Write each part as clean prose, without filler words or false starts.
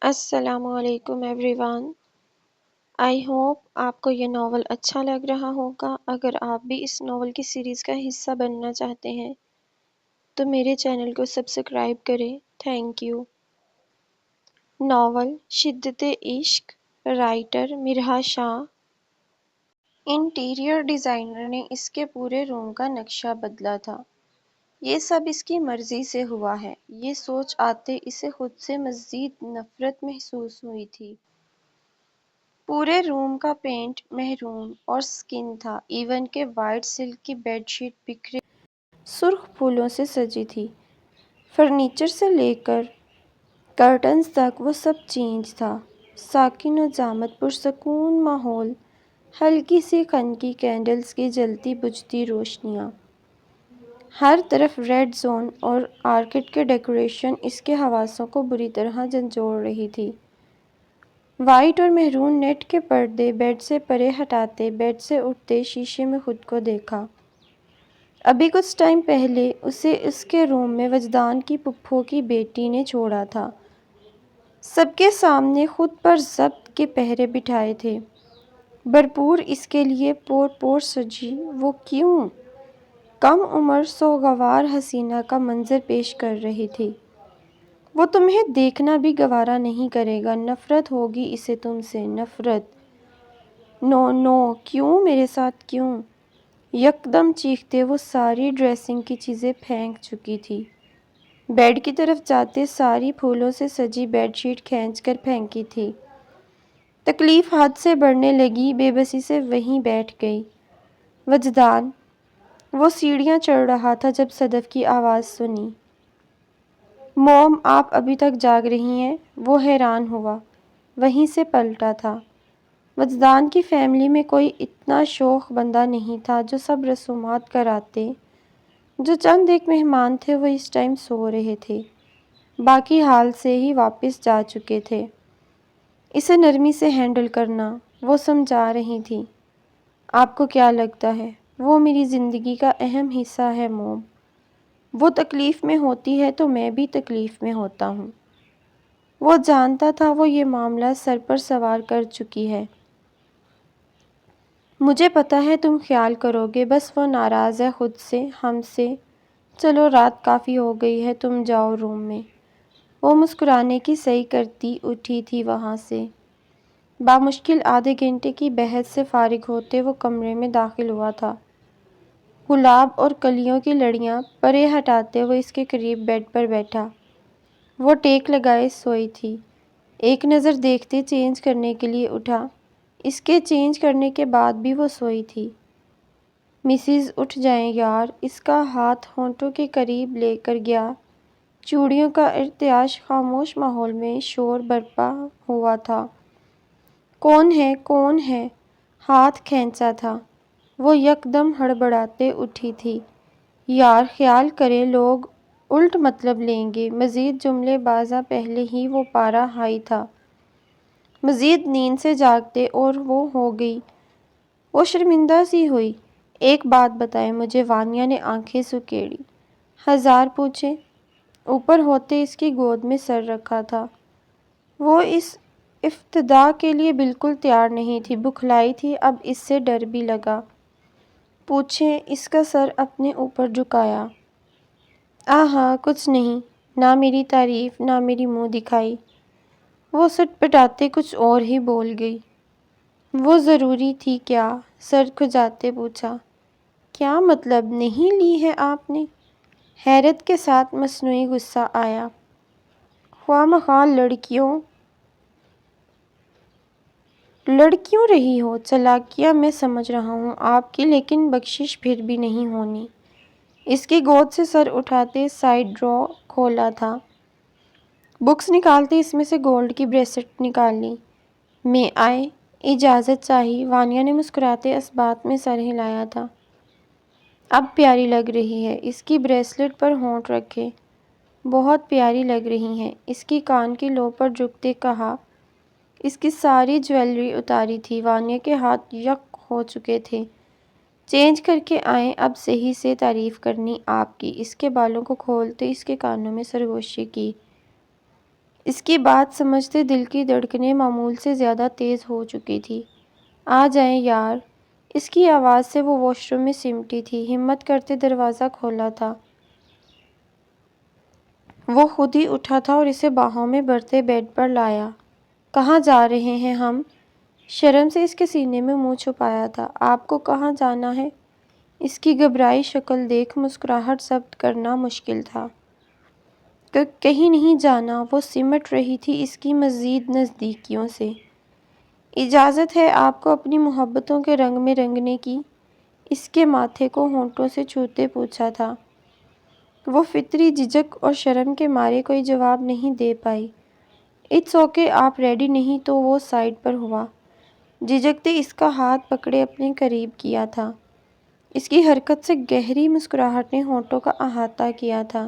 السلام علیکم every one, I hope آپ کو یہ ناول اچھا لگ رہا ہوگا۔ اگر آپ بھی اس ناول کی سیریز کا حصہ بننا چاہتے ہیں تو میرے چینل کو سبسکرائب کریں۔ Thank you. ناول شدت عشق، رائٹر مرحا شاہ۔ انٹیریئر ڈیزائنر نے اس کے پورے روم کا نقشہ بدلا تھا۔ یہ سب اس کی مرضی سے ہوا ہے، یہ سوچ آتے اسے خود سے مزید نفرت محسوس ہوئی تھی۔ پورے روم کا پینٹ میرون اور سکن تھا، ایون کہ وائٹ سلک کی بیڈ شیٹ بکھرے سرخ پھولوں سے سجی تھی۔ فرنیچر سے لے کر کرٹنز تک وہ سب چینج تھا، ساکن و جامد پرسکون ماحول، ہلکی سی خنکی کینڈلز کی جلتی بجھتی روشنیاں، ہر طرف ریڈ زون اور آرکڈ کے ڈیکوریشن اس کے حواسوں کو بری طرح جھنجھوڑ رہی تھی۔ وائٹ اور میرون نیٹ کے پردے بیڈ سے پرے ہٹاتے، بیڈ سے اٹھتے شیشے میں خود کو دیکھا۔ ابھی کچھ ٹائم پہلے اسے اس کے روم میں وجدان کی پھپھو کی بیٹی نے چھوڑا تھا، سب کے سامنے خود پر ضبط کے پہرے بٹھائے تھے، بھرپور اس کے لیے پور پور سجی وہ کیوں کم عمر سوگوار حسینہ کا منظر پیش کر رہی تھی۔ وہ تمہیں دیکھنا بھی گوارا نہیں کرے گا، نفرت ہوگی اسے تم سے، نفرت۔ نو نو، کیوں میرے ساتھ کیوں؟ یکدم چیختے وہ ساری ڈریسنگ کی چیزیں پھینک چکی تھی، بیڈ کی طرف جاتے ساری پھولوں سے سجی بیڈ شیٹ کھینچ کر پھینکی تھی۔ تکلیف حد سے بڑھنے لگی، بے بسی سے وہیں بیٹھ گئی۔ وجدان، وہ سیڑھیاں چڑھ رہا تھا جب صدف کی آواز سنی۔ موم، آپ ابھی تک جاگ رہی ہیں؟ وہ حیران ہوا، وہیں سے پلٹا تھا۔ وجدان کی فیملی میں کوئی اتنا شوخ بندہ نہیں تھا جو سب رسومات کراتے۔ جو چند ایک مہمان تھے وہ اس ٹائم سو رہے تھے، باقی حال سے ہی واپس جا چکے تھے۔ اسے نرمی سے ہینڈل کرنا، وہ سمجھا رہی تھی۔ آپ کو کیا لگتا ہے وہ میری زندگی کا اہم حصہ ہے موم؟ وہ تکلیف میں ہوتی ہے تو میں بھی تکلیف میں ہوتا ہوں۔ وہ جانتا تھا وہ یہ معاملہ سر پر سوار کر چکی ہے۔ مجھے پتہ ہے تم خیال کرو گے، بس وہ ناراض ہے خود سے، ہم سے۔ چلو رات کافی ہو گئی ہے، تم جاؤ روم میں۔ وہ مسکرانے کی صحیح کرتی اٹھی تھی وہاں سے۔ بامشکل آدھے گھنٹے کی بحث سے فارغ ہوتے وہ کمرے میں داخل ہوا تھا۔ گلاب اور کلیوں کی لڑیاں پرے ہٹاتے وہ اس کے قریب بیڈ پر بیٹھا۔ وہ ٹیک لگائے سوئی تھی، ایک نظر دیکھتے چینج کرنے کے لیے اٹھا، اس کے چینج کرنے کے بعد بھی وہ سوئی تھی۔ مسز اٹھ جائیں یار، اس کا ہاتھ ہونٹوں کے قریب لے کر گیا۔ چوڑیوں کا ارتعاش، خاموش ماحول میں شور برپا ہوا تھا۔ کون ہے کون ہے؟ ہاتھ کھینچا تھا۔ وہ یکدم ہڑبڑاتے اٹھی تھی۔ یار خیال کریں، لوگ الٹ مطلب لیں گے۔ مزید جملے بازاں پہلے ہی وہ پارا ہائی تھا۔ مزید نیند سے جاگتے اور وہ ہو گئی۔ وہ شرمندہ سی ہوئی۔ ایک بات بتائیں مجھے، وانیا نے آنکھیں سکیڑی۔ ہزار پوچھیں۔ اوپر ہوتے اس کی گود میں سر رکھا تھا۔ وہ اس افتضاح کے لیے بالکل تیار نہیں تھی، بکھلائی تھی، اب اس سے ڈر بھی لگا۔ پوچھیں، اس کا سر اپنے اوپر جھکایا۔ آہا کچھ نہیں، نہ میری تعریف نہ میری منہ دکھائی۔ وہ سٹ پٹاتے کچھ اور ہی بول گئی۔ وہ ضروری تھی کیا؟ سر کھجاتے پوچھا۔ کیا مطلب نہیں لی ہے آپ نے؟ حیرت کے ساتھ مصنوعی غصہ آیا۔ خواہ مخواہ لڑ کیوں رہی ہو؟ چالاکیاں میں سمجھ رہا ہوں آپ کی، لیکن بخشش پھر بھی نہیں ہونی۔ اس کی گود سے سر اٹھاتے سائیڈ ڈرا کھولا تھا، بکس نکالتے اس میں سے گولڈ کی بریسلٹ نکالی۔ میں آئے؟ اجازت چاہیے، وانیا نے مسکراتے اس بات میں سر ہلایا تھا۔ اب پیاری لگ رہی ہے، اس کی بریسلٹ پر ہونٹ رکھے۔ بہت پیاری لگ رہی ہیں، اس کی کان کی لو پر جھکتے کہا۔ اس کی ساری جویلری اتاری تھی، وانیا کے ہاتھ یک ہو چکے تھے۔ چینج کر کے آئیں، اب صحیح سے تعریف کرنی آپ کی۔ اس کے بالوں کو کھولتے اس کے کانوں میں سرگوشی کی۔ اس کی بات سمجھتے دل کی دھڑکنیں معمول سے زیادہ تیز ہو چکی تھی۔ آ جائیں یار، اس کی آواز سے وہ واش روم میں سمٹی تھی۔ ہمت کرتے دروازہ کھولا تھا۔ وہ خود ہی اٹھا تھا اور اسے باہوں میں بھرتے بیڈ پر لایا۔ کہاں جا رہے ہیں ہم؟ شرم سے اس کے سینے میں منہ چھپایا تھا۔ آپ کو کہاں جانا ہے؟ اس کی گھبرائی شکل دیکھ مسکراہٹ ضبط کرنا مشکل تھا۔ کہیں نہیں جانا، وہ سمٹ رہی تھی اس کی مزید نزدیکیوں سے۔ اجازت ہے آپ کو اپنی محبتوں کے رنگ میں رنگنے کی؟ اس کے ماتھے کو ہونٹوں سے چھوتے پوچھا تھا۔ وہ فطری جھجک اور شرم کے مارے کوئی جواب نہیں دے پائی۔ اٹس اوکے، آپ ریڈی نہیں تو وہ سائڈ پر ہوا۔ جھجکتے اس کا ہاتھ پکڑے اپنے قریب کیا تھا۔ اس کی حرکت سے گہری مسکراہٹ نے ہونٹوں کا احاطہ کیا تھا۔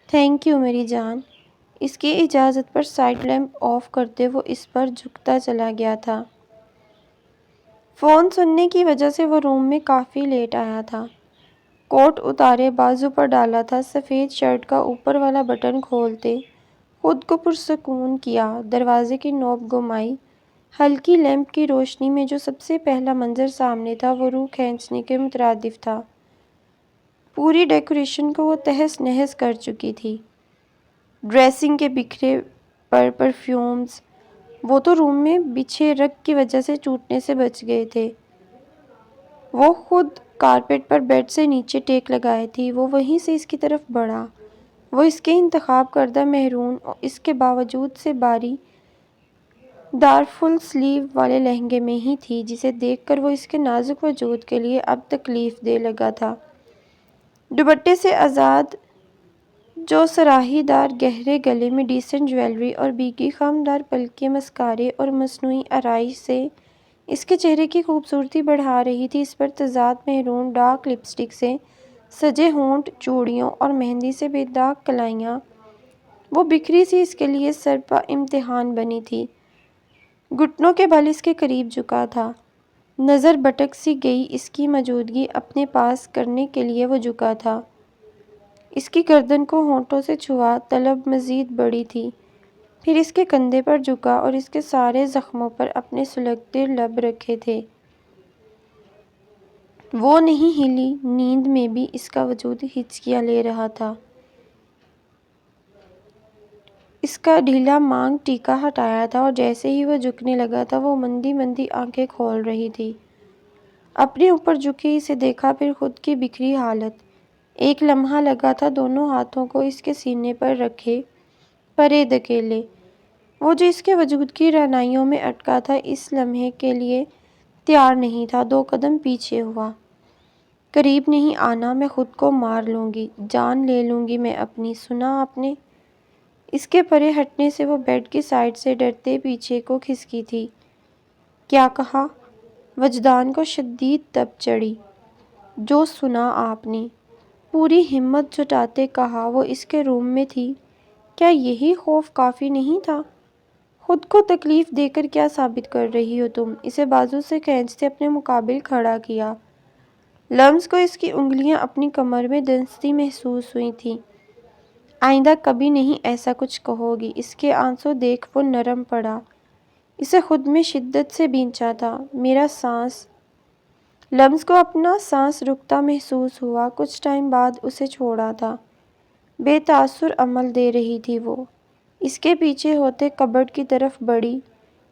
تھینک یو میری جان۔ اس کی اجازت پر سائڈ لیمپ آف کرتے وہ اس پر جھکتا چلا گیا تھا۔ فون سننے کی وجہ سے وہ روم میں کافی لیٹ آیا تھا۔ کوٹ اتارے بازو پر ڈالا تھا، سفید شرٹ کا اوپر والا بٹن کھولتے خود کو پرسکون کیا، دروازے کی نوب گھمائی۔ ہلکی لیمپ کی روشنی میں جو سب سے پہلا منظر سامنے تھا وہ روح کھینچنے کے مترادف تھا۔ پوری ڈیکوریشن کو وہ تہس نہس کر چکی تھی۔ ڈریسنگ کے بکھرے پرفیومز، وہ تو روم میں بچھے رگ کی وجہ سے ٹوٹنے سے بچ گئے تھے۔ وہ خود کارپیٹ پر بیڈ سے نیچے ٹیک لگائے تھی۔ وہ وہیں سے اس کی طرف بڑھا۔ وہ اس کے انتخاب کردہ مہرون اور اس کے باوجود سے باری دار فل سلیو والے لہنگے میں ہی تھی، جسے دیکھ کر وہ اس کے نازک وجود کے لیے اب تکلیف دہ لگا تھا۔ دوپٹے سے آزاد جو سراہی دار گہرے گلے میں ڈیسنٹ جویلری اور بھیگی خمدار پلکیں مسکارے اور مصنوعی آرائش سے اس کے چہرے کی خوبصورتی بڑھا رہی تھی، اس پر تضاد مہرون ڈارک لپسٹک سے سجے ہونٹ، چوڑیوں اور مہندی سے بے داغ کلائیاں، وہ بکھری سی اس کے لیے سرپا امتحان بنی تھی۔ گھٹنوں کے بل اس کے قریب جھکا تھا، نظر بھٹک سی گئی اس کی موجودگی اپنے پاس کرنے کے لیے وہ جھکا تھا۔ اس کی گردن کو ہونٹوں سے چھوا طلب مزید بڑھی تھی، پھر اس کے کندھے پر جھکا اور اس کے سارے زخموں پر اپنے سلگتے لب رکھے تھے۔ وہ نہیں ہلی، نیند میں بھی اس کا وجود ہچکیاں لے رہا تھا۔ اس کا ڈھیلا مانگ ٹیکا ہٹایا تھا اور جیسے ہی وہ جھکنے لگا تھا وہ مندی مندی آنکھیں کھول رہی تھی۔ اپنے اوپر جھکے اسے دیکھا، پھر خود کی بکھری حالت۔ ایک لمحہ لگا تھا دونوں ہاتھوں کو اس کے سینے پر رکھے پرے دھکیلے۔ وہ جو اس کے وجود کی رہنائیوں میں اٹکا تھا اس لمحے کے لیے تیار نہیں تھا، 2 قدم پیچھے ہوا۔ قریب نہیں آنا، میں خود کو مار لوں گی، جان لے لوں گی میں اپنی، سنا آپ نے؟ اس کے پرے ہٹنے سے وہ بیڈ کی سائڈ سے ڈرتے پیچھے کو کھسکی تھی۔ کیا کہا؟ وجدان کو شدید تپ چڑھی۔ جو سنا آپ نے، پوری ہمت جٹاتے کہا۔ وہ اس کے روم میں تھی، کیا یہی خوف کافی نہیں تھا؟ خود کو تکلیف دے کر کیا ثابت کر رہی ہو تم؟ اسے بازو سے کھینچتے اپنے مقابل کھڑا کیا۔ لمس کو اس کی انگلیاں اپنی کمر میں دھنستی محسوس ہوئی تھیں۔ آئندہ کبھی نہیں ایسا کچھ کہو گی۔ اس کے آنسو دیکھ وہ نرم پڑا، اسے خود میں شدت سے بھینچا تھا۔ میرا سانس؟ لمس کو اپنا سانس رکتا محسوس ہوا، کچھ ٹائم بعد اسے چھوڑا تھا۔ بے تاثر عمل دے رہی تھی وہ۔ اس کے پیچھے ہوتے کبرڈ کی طرف بڑھی۔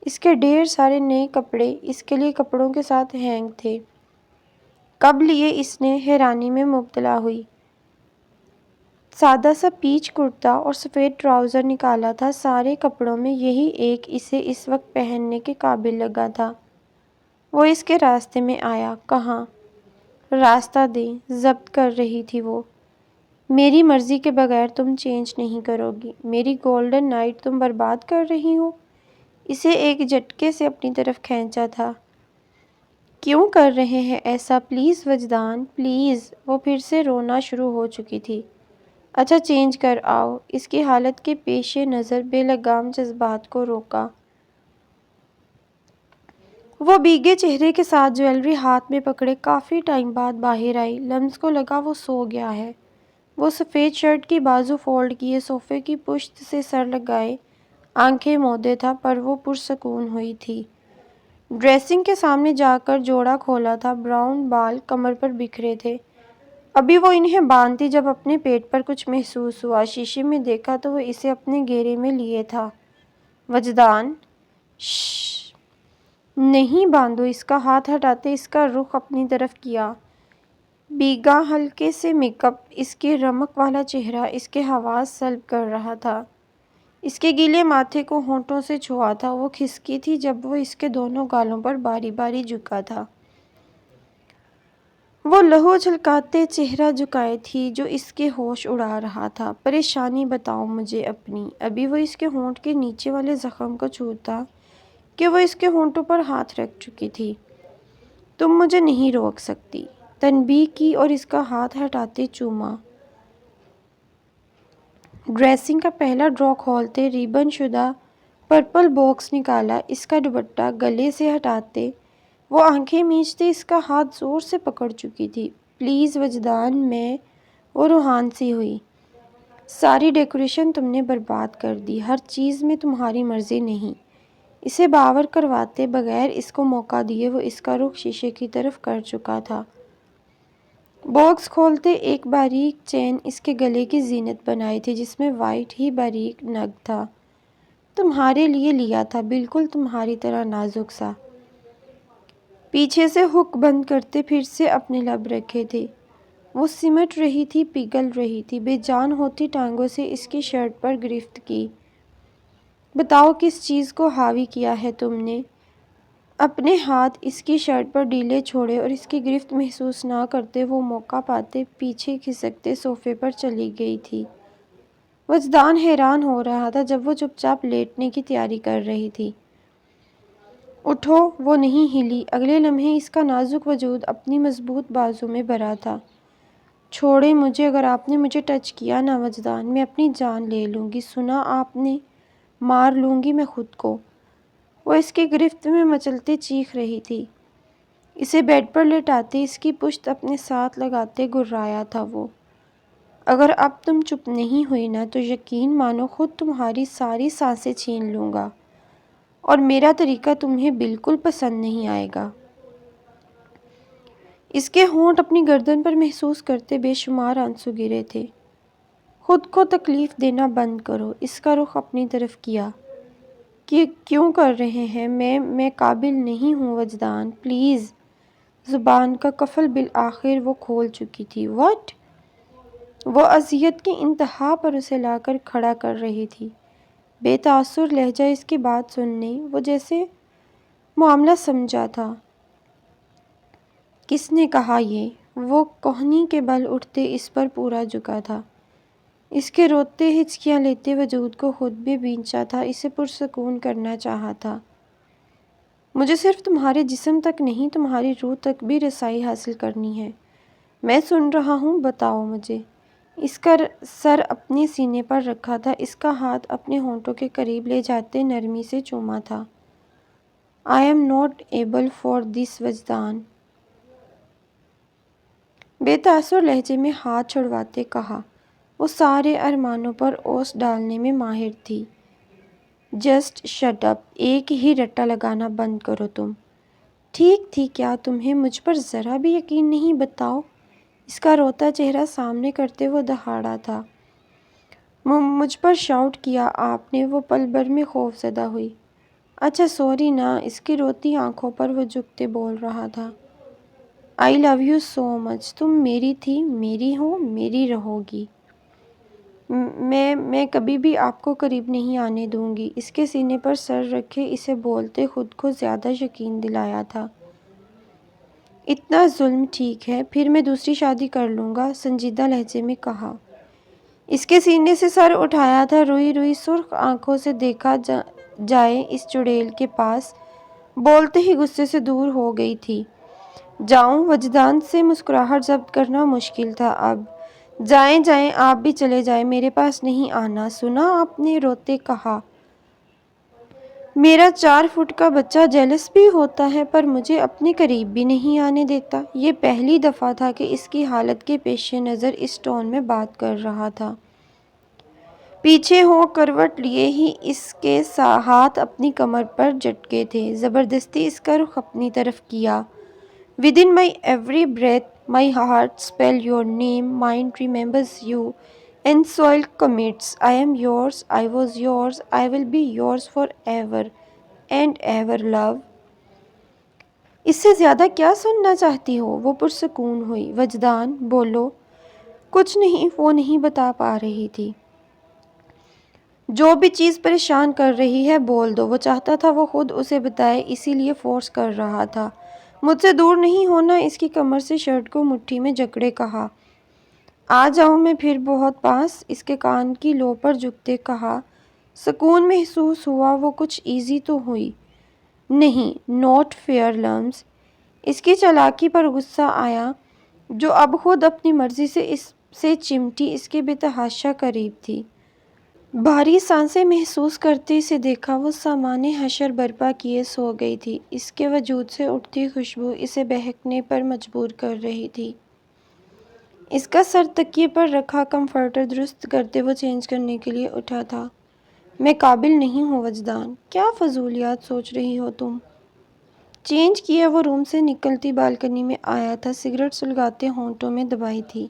اس کے ڈھیر سارے نئے کپڑے اس کے لیے کپڑوں کے ساتھ ہینگ تھے۔ کب لیے اس نے؟ حیرانی میں مبتلا ہوئی۔ سادہ سا پیچ کرتا اور سفید ٹراؤزر نکالا تھا، سارے کپڑوں میں یہی ایک اسے اس وقت پہننے کے قابل لگا تھا۔ وہ اس کے راستے میں آیا۔ کہاں؟ راستہ دیں، ضبط کر رہی تھی وہ۔ میری مرضی کے بغیر تم چینج نہیں کرو گی، میری گولڈن نائٹ تم برباد کر رہی ہو۔ اسے ایک جھٹکے سے اپنی طرف کھینچا تھا۔ کیوں کر رہے ہیں ایسا؟ پلیز وجدان، پلیز۔ وہ پھر سے رونا شروع ہو چکی تھی۔ اچھا چینج کر آؤ۔ اس کی حالت کے پیش نظر بے لگام جذبات کو روکا۔ وہ بھیگے چہرے کے ساتھ جویلری ہاتھ میں پکڑے کافی ٹائم بعد باہر آئی۔ لمس کو لگا وہ سو گیا ہے۔ وہ سفید شرٹ کی بازو فولڈ کیے صوفے کی پشت سے سر لگائے آنکھیں موندے تھا پر وہ پرسکون ہوئی تھی۔ ڈریسنگ کے سامنے جا کر جوڑا کھولا تھا، براؤن بال کمر پر بکھرے تھے۔ ابھی وہ انہیں باندھتی جب اپنے پیٹ پر کچھ محسوس ہوا۔ شیشے میں دیکھا تو وہ اسے اپنے گھیرے میں لیے تھا۔ وجدان، شش، نہیں باندھو۔ اس کا ہاتھ ہٹاتے اس کا رخ اپنی طرف کیا۔ بھیگا ہلکے سے میک اپ اس کے رمق والا چہرہ اس کے حواس سلب کر رہا تھا۔ اس کے گیلے ماتھے کو ہونٹوں سے چھوا تھا۔ وہ کھسکی تھی جب وہ اس کے دونوں گالوں پر باری باری جھکا تھا۔ وہ لہو چھلکاتے چہرہ جھکائے تھی جو اس کے ہوش اڑا رہا تھا۔ پریشانی بتاؤ مجھے اپنی۔ ابھی وہ اس کے ہونٹ کے نیچے والے زخم کو چھوتا کہ وہ اس کے ہونٹوں پر ہاتھ رکھ چکی تھی۔ تم مجھے نہیں روک سکتی، تنبیہ کی اور اس کا ہاتھ ہٹاتے چوما۔ ڈریسنگ کا پہلا ڈرا کھولتے ریبن شدہ پرپل باکس نکالا۔ اس کا دوپٹہ گلے سے ہٹاتے وہ آنکھیں میچتے اس کا ہاتھ زور سے پکڑ چکی تھی۔ پلیز وجدان، میں وہ روحان سی ہوئی۔ ساری ڈیکوریشن تم نے برباد کر دی، ہر چیز میں تمہاری مرضی نہیں۔ اسے باور کرواتے بغیر اس کو موقع دیے وہ اس کا رخ شیشے کی طرف کر چکا تھا۔ باکس کھولتے ایک باریک چین اس کے گلے کی زینت بنائی تھی جس میں وائٹ ہی باریک نگ تھا۔ تمہارے لیے لیا تھا، بالکل تمہاری طرح نازک سا۔ پیچھے سے ہک بند کرتے پھر سے اپنے لب رکھے تھے۔ وہ سمٹ رہی تھی، پگھل رہی تھی۔ بے جان ہوتی ٹانگوں سے اس کی شرٹ پر گرفت کی۔ بتاؤ کس چیز کو حاوی کیا ہے تم نے؟ اپنے ہاتھ اس کی شرٹ پر ڈھیلے چھوڑے اور اس کی گرفت محسوس نہ کرتے وہ موقع پاتے پیچھے کھسکتے صوفے پر چلی گئی تھی۔ وجدان حیران ہو رہا تھا جب وہ چپ چاپ لیٹنے کی تیاری کر رہی تھی۔ اٹھو، وہ نہیں ہلی۔ اگلے لمحے اس کا نازک وجود اپنی مضبوط بازو میں بھرا تھا۔ چھوڑیں مجھے، اگر آپ نے مجھے ٹچ کیا نا وجدان، میں اپنی جان لے لوں گی، سنا آپ نے؟ مار لوں گی میں خود کو۔ وہ اس کی گرفت میں مچلتے چیخ رہی تھی۔ اسے بیڈ پر لٹاتے اس کی پشت اپنے ساتھ لگاتے گررایا تھا وہ۔ اگر اب تم چپ نہیں ہوئی نا تو یقین مانو خود تمہاری ساری سانسیں چھین لوں گا، اور میرا طریقہ تمہیں بالکل پسند نہیں آئے گا۔ اس کے ہونٹ اپنی گردن پر محسوس کرتے بے شمار آنسو گرے تھے۔ خود کو تکلیف دینا بند کرو۔ اس کا رخ اپنی طرف کیا۔ کہ کیوں کر رہے ہیں؟ میں قابل نہیں ہوں وجدان، پلیز۔ زبان کا قفل بالآخر وہ کھول چکی تھی۔ واٹ؟ وہ اذیت کی انتہا پر اسے لا کر کھڑا کر رہی تھی۔ بے تاثر لہجہ اس کی بات سننے وہ جیسے معاملہ سمجھا تھا۔ کس نے کہا یہ؟ وہ کوہنی کے بل اٹھتے اس پر پورا جھکا تھا۔ اس کے روتے ہچکیاں لیتے وجود کو خود بھی بھینچا تھا، اسے پرسکون کرنا چاہا تھا۔ مجھے صرف تمہارے جسم تک نہیں تمہاری روح تک بھی رسائی حاصل کرنی ہے۔ میں سن رہا ہوں، بتاؤ مجھے۔ اس کا سر اپنے سینے پر رکھا تھا، اس کا ہاتھ اپنے ہونٹوں کے قریب لے جاتے نرمی سے چوما تھا۔ I am not able for this وجدان، بے تاثر لہجے میں ہاتھ چھڑواتے کہا۔ وہ سارے ارمانوں پر اوس ڈالنے میں ماہر تھی۔ جسٹ شٹ اپ، ایک ہی رٹا لگانا بند کرو تم۔ ٹھیک تھی، کیا تمہیں مجھ پر ذرا بھی یقین نہیں؟ بتاؤ۔ اس کا روتا چہرہ سامنے کرتے وہ دہاڑا تھا۔ مجھ پر شاؤٹ کیا آپ نے؟ وہ پل بھر میں خوف زدہ ہوئی۔ اچھا سوری نا، اس کی روتی آنکھوں پر وہ جھکتے بول رہا تھا۔ I love you so much، تم میری تھی، میری ہو، میری رہو گی۔ میں کبھی بھی آپ کو قریب نہیں آنے دوں گی۔ اس کے سینے پر سر رکھے اسے بولتے خود کو زیادہ یقین دلایا تھا۔ اتنا ظلم ٹھیک ہے، پھر میں دوسری شادی کر لوں گا، سنجیدہ لہجے میں کہا۔ اس کے سینے سے سر اٹھایا تھا، روئی روئی سرخ آنکھوں سے دیکھا جائے اس چڑیل کے پاس، بولتے ہی غصے سے دور ہو گئی تھی۔ جاؤں؟ وجدان سے مسکراہٹ ضبط کرنا مشکل تھا اب۔ جائیں جائیں، آپ بھی چلے جائیں، میرے پاس نہیں آنا، سنا آپ نے؟ روتے کہا۔ میرا 4 فٹ کا بچہ جیلس بھی ہوتا ہے پر مجھے اپنے قریب بھی نہیں آنے دیتا۔ یہ پہلی دفعہ تھا کہ اس کی حالت کے پیش نظر اس ٹون میں بات کر رہا تھا۔ پیچھے ہو کروٹ لیے ہی اس کے ہاتھ اپنی کمر پر جھٹکے تھے، زبردستی اس کا رخ اپنی طرف کیا۔ Within my every breath, my heart spells your name, mind remembers you, and soil commits. I am yours, I was yours, I will be yours forever and ever, love. اس سے زیادہ کیا سننا چاہتی ہو؟ وہ پرسکون ہوئی۔ وجدان، بولو۔ کچھ نہیں، وہ نہیں بتا پا رہی تھی۔ جو بھی چیز پریشان کر رہی ہے بول دو۔ وہ چاہتا تھا وہ خود اسے بتائے، اسی لیے فورس کر رہا تھا۔ مجھ سے دور نہیں ہونا۔ اس کی کمر سے شرٹ کو مٹھی میں جکڑے کہا۔ آ جاؤں میں پھر بہت پاس، اس کے کان کی لو پر جھکتے کہا۔ سکون محسوس ہوا۔ وہ کچھ ایزی تو ہوئی۔ نہیں، نوٹ فیئر لمز۔ اس کی چالاکی پر غصہ آیا، جو اب خود اپنی مرضی سے اس سے چمٹی اس کے بے تحاشا قریب تھی۔ بھاری سانسیں محسوس کرتے اسے دیکھا۔ وہ سامان حشر برپا کیے سو گئی تھی۔ اس کے وجود سے اٹھتی خوشبو اسے بہکنے پر مجبور کر رہی تھی۔ اس کا سر تکیے پر رکھا کمفرٹر درست کرتے وہ چینج کرنے کے لیے اٹھا تھا۔ میں قابل نہیں ہوں وجدان۔ کیا فضولیات سوچ رہی ہو تم؟ چینج کیا وہ روم سے نکلتی بالکنی میں آیا تھا، سگریٹ سلگاتے ہونٹوں میں دبائی تھی۔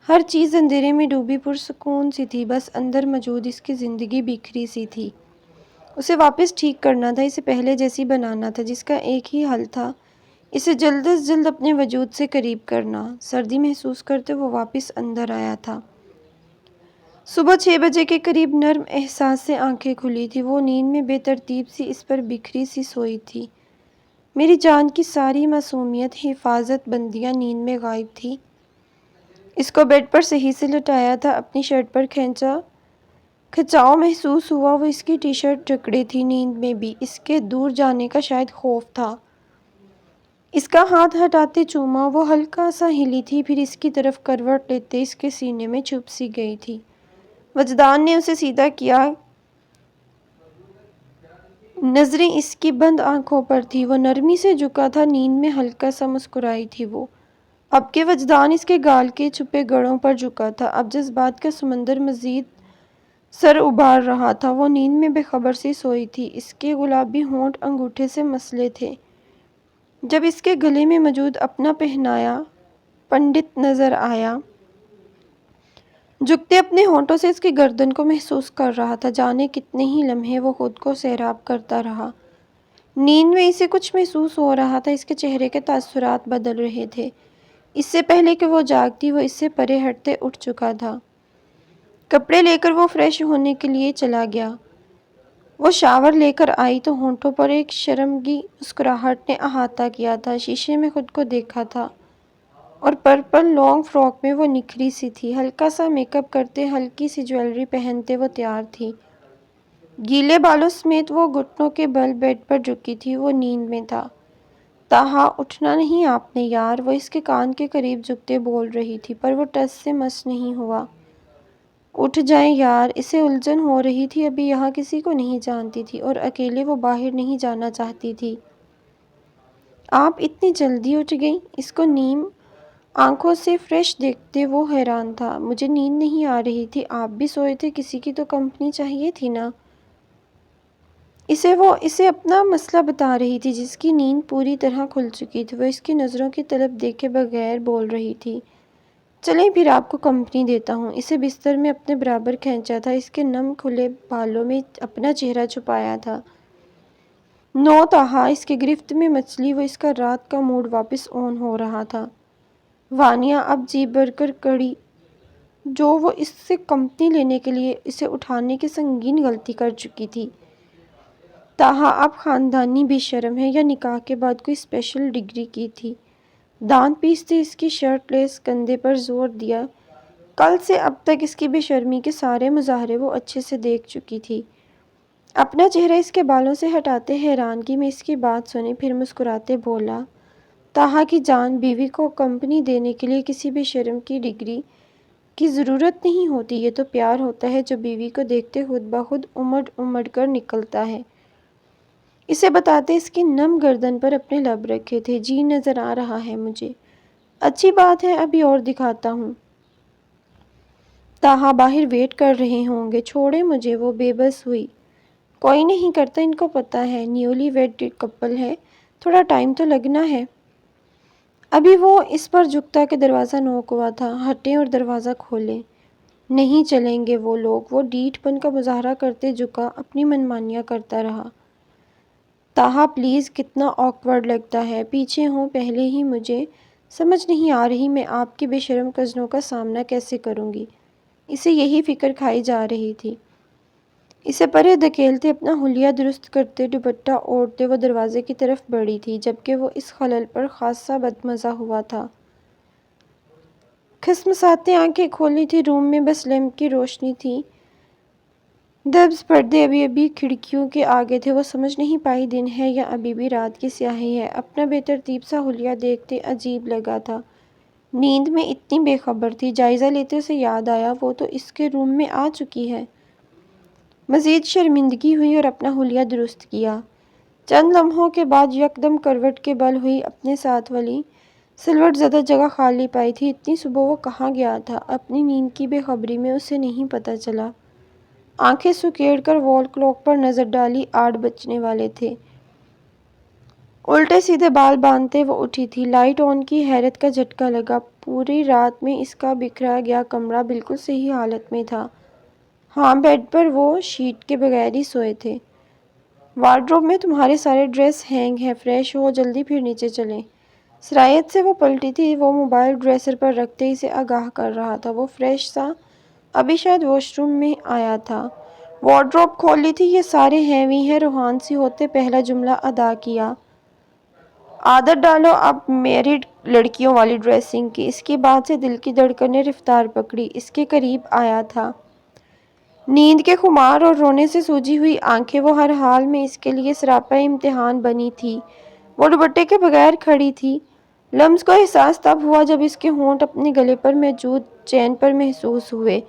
ہر چیز اندھیرے میں ڈوبی پرسکون سی تھی، بس اندر موجود اس کی زندگی بکھری سی تھی۔ اسے واپس ٹھیک کرنا تھا، اسے پہلے جیسی بنانا تھا، جس کا ایک ہی حل تھا، اسے جلد از جلد اپنے وجود سے قریب کرنا۔ سردی محسوس کرتے وہ واپس اندر آیا تھا۔ صبح 6 بجے کے قریب نرم احساس سے آنکھیں کھلی تھی۔ وہ نیند میں بے ترتیب سی اس پر بکھری سی سوئی تھی۔ میری جان کی ساری معصومیت، حفاظت بندیاں نیند میں غائب تھی۔ اس کو بیڈ پر صحیح سے لٹایا تھا، اپنی شرٹ پر کھچاؤ محسوس ہوا۔ وہ اس کی ٹی شرٹ جکڑے تھی۔ نیند میں بھی اس کے دور جانے کا شاید خوف تھا۔ اس کا ہاتھ ہٹاتے چوما۔ وہ ہلکا سا ہلی تھی، پھر اس کی طرف کروٹ لیتے اس کے سینے میں چھپ سی گئی تھی۔ وجدان نے اسے سیدھا کیا، نظریں اس کی بند آنکھوں پر تھی۔ وہ نرمی سے جھکا تھا، نیند میں ہلکا سا مسکرائی تھی وہ۔ اب کہ وجدان اس کے گال کے چھپے گڑھوں پر جھکا تھا، اب جذبات کا سمندر مزید سر ابھار رہا تھا۔ وہ نیند میں بے خبر سی سوئی تھی، اس کے گلابی ہونٹ انگوٹھے سے مسلے تھے۔ جب اس کے گلے میں موجود اپنا پہنایا پنڈت نظر آیا، جھکتے اپنے ہونٹوں سے اس کی گردن کو محسوس کر رہا تھا۔ جانے کتنے ہی لمحے وہ خود کو سیراب کرتا رہا۔ نیند میں اسے کچھ محسوس ہو رہا تھا، اس کے چہرے کے تاثرات بدل رہے تھے۔ اس سے پہلے کہ وہ جاگتی، وہ اس سے پرے ہٹتے اٹھ چکا تھا۔ کپڑے لے کر وہ فریش ہونے کے لیے چلا گیا۔ وہ شاور لے کر آئی تو ہونٹوں پر ایک شرمگی مسکراہٹ نے احاطہ کیا تھا۔ شیشے میں خود کو دیکھا تھا اور پرپل لانگ فراک میں وہ نکھری سی تھی۔ ہلکا سا میک اپ کرتے، ہلکی سی جویلری پہنتے وہ تیار تھی۔ گیلے بالوں سمیت وہ گھٹنوں کے بل بیڈ پر جھکی تھی۔ وہ نیند میں تھا۔ تاہا اٹھنا نہیں آپ نے یار، وہ اس کے کان کے قریب جھکتے بول رہی تھی، پر وہ ٹس سے مس نہیں ہوا۔ اٹھ جائیں یار۔ اسے الجھن ہو رہی تھی، ابھی یہاں کسی کو نہیں جانتی تھی اور اکیلے وہ باہر نہیں جانا چاہتی تھی۔ آپ اتنی جلدی اٹھ گئیں؟ اس کو نیم آنکھوں سے فریش دیکھتے وہ حیران تھا۔ مجھے نیند نہیں آ رہی تھی، آپ بھی سوئے تھے، کسی کی تو کمپنی چاہیے تھی نا۔ اسے اپنا مسئلہ بتا رہی تھی، جس کی نیند پوری طرح کھل چکی تھی۔ وہ اس کی نظروں کی طرف دیکھے بغیر بول رہی تھی، چلیں پھر آپ کو کمپنی دیتا ہوں۔ اسے بستر میں اپنے برابر کھینچا تھا، اس کے نم کھلے بالوں میں اپنا چہرہ چھپایا تھا۔ نو تاہا، اس کی گرفت میں مچلی۔ وہ اس کا رات کا موڈ واپس آن ہو رہا تھا۔ وانیا اب جی بھر کر کڑی، جو وہ اس سے کمپنی لینے کے لیے اسے اٹھانے کی سنگین غلطی کر چکی تھی۔ تاہا اب خاندانی بے شرم ہے یا نکاح کے بعد کوئی اسپیشل ڈگری کی تھی؟ دانت پیستے اس کی شرٹ لیس کندھے پر زور دیا۔ کل سے اب تک اس کی بے شرمی کے سارے مظاہرے وہ اچھے سے دیکھ چکی تھی۔ اپنا چہرہ اس کے بالوں سے ہٹاتے حیرانگی میں اس کی بات سنی، پھر مسکراتے بولا، تاہا کی جان، بیوی کو کمپنی دینے کے لیے کسی بے شرم کی ڈگری کی ضرورت نہیں ہوتی، یہ تو پیار ہوتا ہے جو بیوی کو دیکھتے خود بخود امڑ امڑ کر نکلتا ہے۔ اسے بتاتے اس کی نم گردن پر اپنے لب رکھے تھے۔ جی نظر آ رہا ہے مجھے۔ اچھی بات ہے، ابھی اور دکھاتا ہوں۔ تاہا باہر ویٹ کر رہے ہوں گے۔ چھوڑے مجھے، وہ بے بس ہوئی۔ کوئی نہیں کرتا، ان کو پتا ہے نیولی ویڈ کپل ہے، تھوڑا ٹائم تو لگنا ہے۔ ابھی وہ اس پر جھکتا کہ دروازہ نوک ہوا تھا۔ ہٹیں اور دروازہ کھولیں۔ نہیں چلیں گے وہ لوگ۔ وہ ڈھیٹ پن کا مظاہرہ کرتے جھکا، اپنی منمانیاں کرتا رہا۔ تاہا پلیز، کتنا آکورڈ لگتا ہے، پیچھے ہوں پہلے ہی مجھے سمجھ نہیں آ رہی میں آپ کے بے شرم کزنوں کا سامنا کیسے کروں گی۔ اسے یہی فکر کھائی جا رہی تھی۔ اسے پرے دھکیلتے، اپنا حلیہ درست کرتے، دوپٹہ اوڑھتے وہ دروازے کی طرف بڑھی تھی، جبکہ وہ اس خلل پر خاصا بدمزہ ہوا تھا۔ کھسمساتے آنکھیں کھولی تھی۔ روم میں بس لیمپ کی روشنی تھی۔ دبز پردے ابھی ابھی کھڑکیوں کے آگے تھے۔ وہ سمجھ نہیں پائی دن ہے یا ابھی بھی رات کی سیاہی ہے۔ اپنا بے ترتیب سا حلیہ دیکھتے عجیب لگا تھا۔ نیند میں اتنی بے خبر تھی۔ جائزہ لیتے اسے یاد آیا وہ تو اس کے روم میں آ چکی ہے۔ مزید شرمندگی ہوئی اور اپنا حلیہ درست کیا۔ چند لمحوں کے بعد یکدم کروٹ کے بل ہوئی۔ اپنے ساتھ والی سلوٹ زدہ جگہ خالی پائی تھی۔ اتنی صبح وہ کہاں گیا تھا؟ اپنی نیند کی بے خبری میں اسے نہیں پتہ چلا۔ آنکھیں سکیڑ کر وال کلاک پر نظر ڈالی۔ 8 بجنے والے تھے۔ الٹے سیدھے بال باندھتے وہ اٹھی تھی۔ لائٹ آن کی، حیرت کا جھٹکا لگا۔ پوری رات میں اس کا بکھرا گیا کمرہ بالکل صحیح حالت میں تھا۔ ہاں، بیڈ پر وہ شیٹ کے بغیر ہی سوئے تھے۔ وارڈروب میں تمہارے سارے ڈریس ہینگ ہیں، فریش ہو جلدی پھر نیچے چلیں۔ سرایت سے وہ پلٹی تھی۔ وہ موبائل ڈریسر پر رکھتے اسے آگاہ کر رہا تھا۔ وہ فریش سا، ابھی شاید واش روم میں آیا تھا۔ وارڈروب کھولی تھی۔ یہ سارے ہیوی ہیں، روحان سی ہوتے پہلا جملہ ادا کیا۔ عادت ڈالو اب میریڈ لڑکیوں والی ڈریسنگ کی۔ اس کی بات سے دل کی دھڑکن نے رفتار پکڑی۔ اس کے قریب آیا تھا۔ نیند کے خمار اور رونے سے سوجی ہوئی آنکھیں وہ ہر حال میں اس کے لیے سراپا امتحان بنی تھی۔ وہ دوپٹے کے بغیر کھڑی تھی۔ لمس کو احساس تب ہوا جب اس کے ہونٹ اپنے گلے پر موجود چین پر محسوس ہوئے۔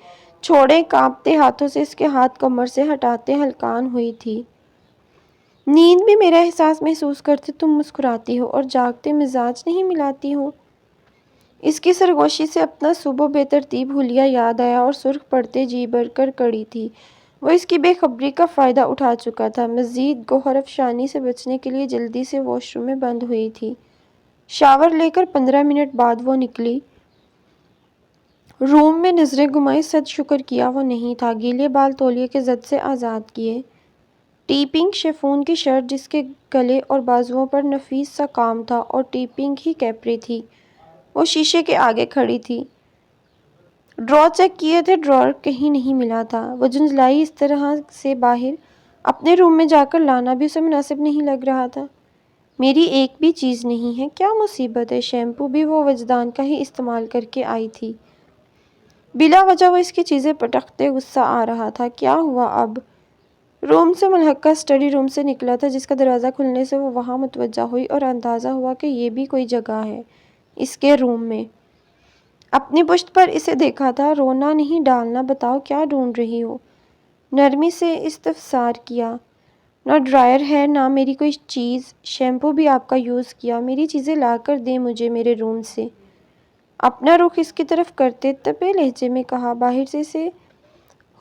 چھوڑیں، کانپتے ہاتھوں سے اس کے ہاتھ کمر سے ہٹاتے ہلکان ہوئی تھی۔ نیند میں میرا احساس محسوس کرتے تم مسکراتی ہو اور جاگتے مزاج نہیں ملاتی ہو۔ اس کی سرگوشی سے اپنا صبح بے ترتیب حلیہ یاد آیا اور سرخ پڑتے جی بھر کر کڑی تھی۔ وہ اس کی بے خبری کا فائدہ اٹھا چکا تھا۔ مزید گوہر افشانی سے بچنے کے لیے جلدی سے واش روم میں بند ہوئی تھی۔ شاور لے کر 15 منٹ بعد وہ نکلی۔ روم میں نظریں گھمائی، صد شکر کیا وہ نہیں تھا۔ گیلے بال تولیے کے زد سے آزاد کیے۔ ٹی پنک شیفون کی شرٹ جس کے گلے اور بازوؤں پر نفیس سا کام تھا اور ٹی پنک ہی کیپری تھی۔ وہ شیشے کے آگے کھڑی تھی۔ ڈرا چیک کیے تھے، ڈرار کہیں نہیں ملا تھا۔ وہ جھنجھلائی۔ اس طرح سے باہر اپنے روم میں جا کر لانا بھی اسے مناسب نہیں لگ رہا تھا۔ میری ایک بھی چیز نہیں ہے، کیا مصیبت ہے؟ شیمپو بھی وہ وجدان کا ہی استعمال کر کے آئی تھی۔ بلا وجہ وہ اس کی چیزیں پٹکتے غصہ آ رہا تھا۔ کیا ہوا اب؟ روم سے ملحقہ اسٹڈی روم سے نکلا تھا جس کا دروازہ کھلنے سے وہ وہاں متوجہ ہوئی اور اندازہ ہوا کہ یہ بھی کوئی جگہ ہے اس کے روم میں۔ اپنی پشت پر اسے دیکھا تھا۔ رونا نہیں ڈالنا، بتاؤ کیا ڈھونڈ رہی ہو؟ نرمی سے استفسار کیا۔ نہ ڈرائر ہے نہ میری کوئی چیز۔ شیمپو بھی آپ کا یوز کیا۔ میری چیزیں لا کر دیں مجھے میرے روم سے۔ اپنا رخ اس کی طرف کرتے تپے لہجے میں کہا۔ باہر سے اسے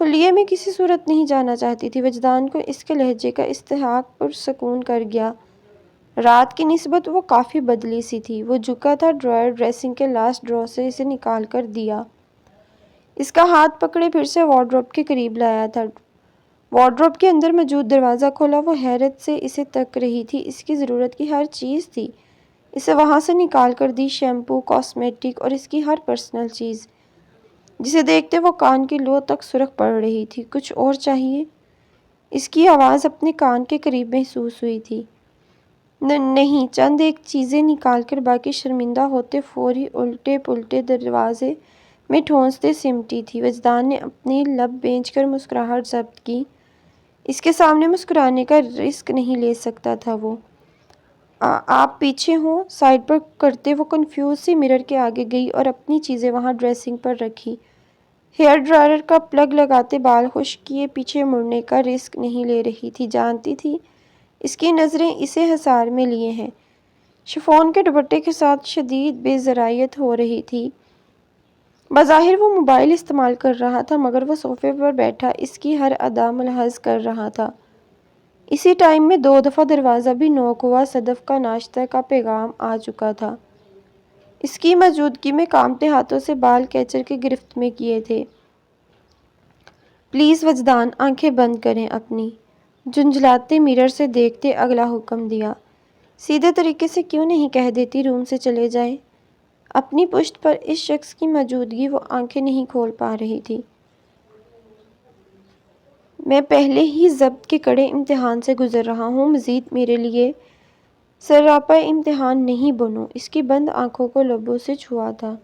حلیے میں کسی صورت نہیں جانا چاہتی تھی۔ وجدان کو اس کے لہجے کا استحقاق پرسکون کر گیا۔ رات کی نسبت وہ کافی بدلی سی تھی۔ وہ جھکا تھا، ڈرائر ڈریسنگ کے لاسٹ ڈرا سے اسے نکال کر دیا۔ اس کا ہاتھ پکڑے پھر سے وارڈروب کے قریب لایا تھا۔ وارڈروب کے اندر موجود دروازہ کھولا۔ وہ حیرت سے اسے تک رہی تھی۔ اس کی ضرورت کی ہر چیز تھی۔ اسے وہاں سے نکال کر دی، شیمپو، کاسمیٹک اور اس کی ہر پرسنل چیز۔ جسے دیکھتے وہ کان کی لو تک سرخ پڑ رہی تھی۔ کچھ اور چاہیے؟ اس کی آواز اپنے کان کے قریب محسوس ہوئی تھی۔ نہیں، چند ایک چیزیں نکال کر باقی شرمندہ ہوتے فوری الٹے پلٹے دروازے میں ٹھونستے سمٹی تھی۔ وجدان نے اپنے لب بھینچ کر مسکراہٹ ضبط کی۔ اس کے سامنے مسکرانے کا رسک نہیں لے سکتا تھا وہ۔ آپ پیچھے ہوں؟ سائڈ پر کرتے وہ کنفیوز سی مرر کے آگے گئی اور اپنی چیزیں وہاں ڈریسنگ پر رکھی۔ ہیئر ڈرائر کا پلگ لگاتے بال خشک کیے، پیچھے مڑنے کا رسک نہیں لے رہی تھی۔ جانتی تھی اس کی نظریں اسے حصار میں لیے ہیں۔ شفون کے دوپٹے کے ساتھ شدید بے ضرائیت ہو رہی تھی۔ بظاہر وہ موبائل استعمال کر رہا تھا مگر وہ صوفے پر بیٹھا اس کی ہر ادا ملاحظ کر رہا تھا۔ اسی ٹائم میں 2 دفعہ دروازہ بھی نوک ہوا۔ صدف کا ناشتہ کا پیغام آ چکا تھا۔ اس کی موجودگی میں کانپتے ہاتھوں سے بال کیچر کی گرفت میں کیے تھے۔ پلیز وجدان، آنکھیں بند کریں اپنی۔ جھنجھلاتے مرر سے دیکھتے اگلا حکم دیا۔ سیدھے طریقے سے کیوں نہیں کہہ دیتی روم سے چلے جائیں؟ اپنی پشت پر اس شخص کی موجودگی وہ آنکھیں نہیں کھول پا رہی تھی۔ میں پہلے ہی ضبط کے کڑے امتحان سے گزر رہا ہوں، مزید میرے لیے سراپا امتحان نہیں بنو۔ اس کی بند آنکھوں کو لبوں سے چھوا تھا۔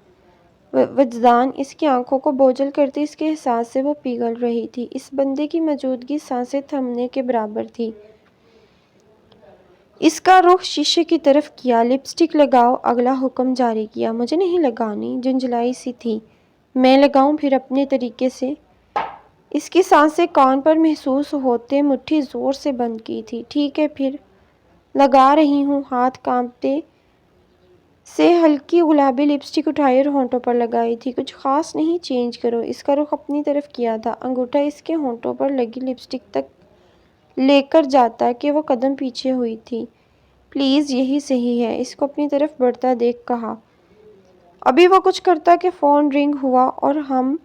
وجدان اس کی آنکھوں کو بوجھل کرتی اس کے احساس سے وہ پگھل رہی تھی۔ اس بندے کی موجودگی سانسیں تھمنے کے برابر تھی۔ اس کا رخ شیشے کی طرف کیا۔ لپسٹک لگاؤ، اگلا حکم جاری کیا۔ مجھے نہیں لگانی، جھنجھلائی سی تھی۔ میں لگاؤں پھر اپنے طریقے سے؟ اس کی سانسیں کان پر محسوس ہوتے مٹھی زور سے بند کی تھی۔ ٹھیک ہے پھر لگا رہی ہوں۔ ہاتھ کانپتے سے ہلکی گلابی لپسٹک اٹھائی اور ہونٹوں پر لگائی تھی۔ کچھ خاص نہیں، چینج کرو۔ اس کا رخ اپنی طرف کیا تھا۔ انگوٹھا اس کے ہونٹوں پر لگی لپسٹک تک لے کر جاتا کہ وہ قدم پیچھے ہوئی تھی۔ پلیز یہی صحیح ہے، اس کو اپنی طرف بڑھتا دیکھ کہا۔ ابھی وہ کچھ کرتا کہ فون رنگ ہوا اور ہم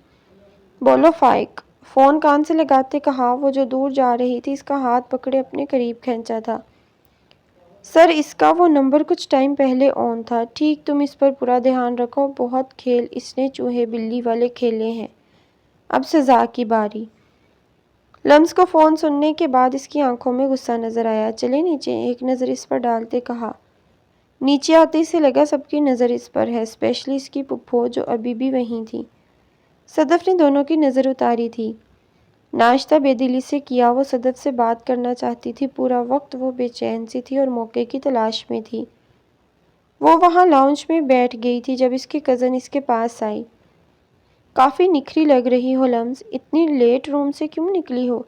بولو فائق۔ فون کان سے لگاتے کہا۔ وہ جو دور جا رہی تھی اس کا ہاتھ پکڑے اپنے قریب کھینچا تھا۔ سر اس کا وہ نمبر کچھ ٹائم پہلے آن تھا۔ ٹھیک، تم اس پر پورا دھیان رکھو۔ بہت کھیل اس نے چوہے بلی والے کھیلے ہیں، اب سزا کی باری۔ لمس کو فون سننے کے بعد اس کی آنکھوں میں غصہ نظر آیا۔ چلے نیچے، ایک نظر اس پر ڈالتے کہا۔ نیچے آتے اسے لگا سب کی نظر اس پر ہے، اسپیشلی اس کی پھپھو جو ابھی بھی وہیں تھی۔ صدف نے دونوں کی نظر اتاری تھی۔ ناشتہ بے دلی سے کیا۔ وہ صدف سے بات کرنا چاہتی تھی۔ پورا وقت وہ بے چین سی تھی اور موقع کی تلاش میں تھی۔ وہ وہاں لاؤنج میں بیٹھ گئی تھی جب اس کی کزن اس کے پاس آئی۔ کافی نکھری لگ رہی ہو لمس، اتنی لیٹ روم سے کیوں نکلی ہو؟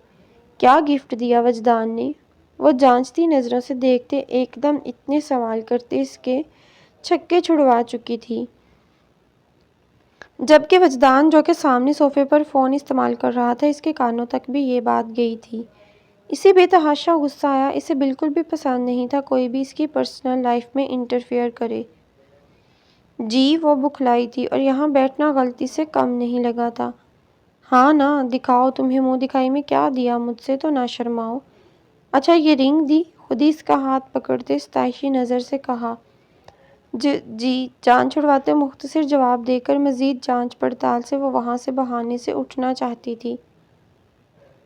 کیا گفٹ دیا وجدان نے؟ وہ جانچتی نظروں سے دیکھتے ایک دم اتنے سوال کرتے اس کے چھکے چھڑوا چکی تھی۔ جبکہ وجدان جو کہ سامنے صوفے پر فون استعمال کر رہا تھا، اس کے کانوں تک بھی یہ بات گئی تھی۔ اسے بے تحاشا غصہ آیا۔ اسے بالکل بھی پسند نہیں تھا کوئی بھی اس کی پرسنل لائف میں انٹرفیئر کرے۔ جی وہ بکھلائی تھی اور یہاں بیٹھنا غلطی سے کم نہیں لگا تھا۔ ہاں نا، دکھاؤ، تمہیں منہ دکھائی میں کیا دیا، مجھ سے تو نہ شرماؤ۔ اچھا یہ رنگ دی؟ خود ہی اس کا ہاتھ پکڑتے ستائشی نظر سے کہا۔ جی، جان چھڑواتے مختصر جواب دے کر مزید جانچ پڑتال سے وہ وہاں سے بہانے سے اٹھنا چاہتی تھی۔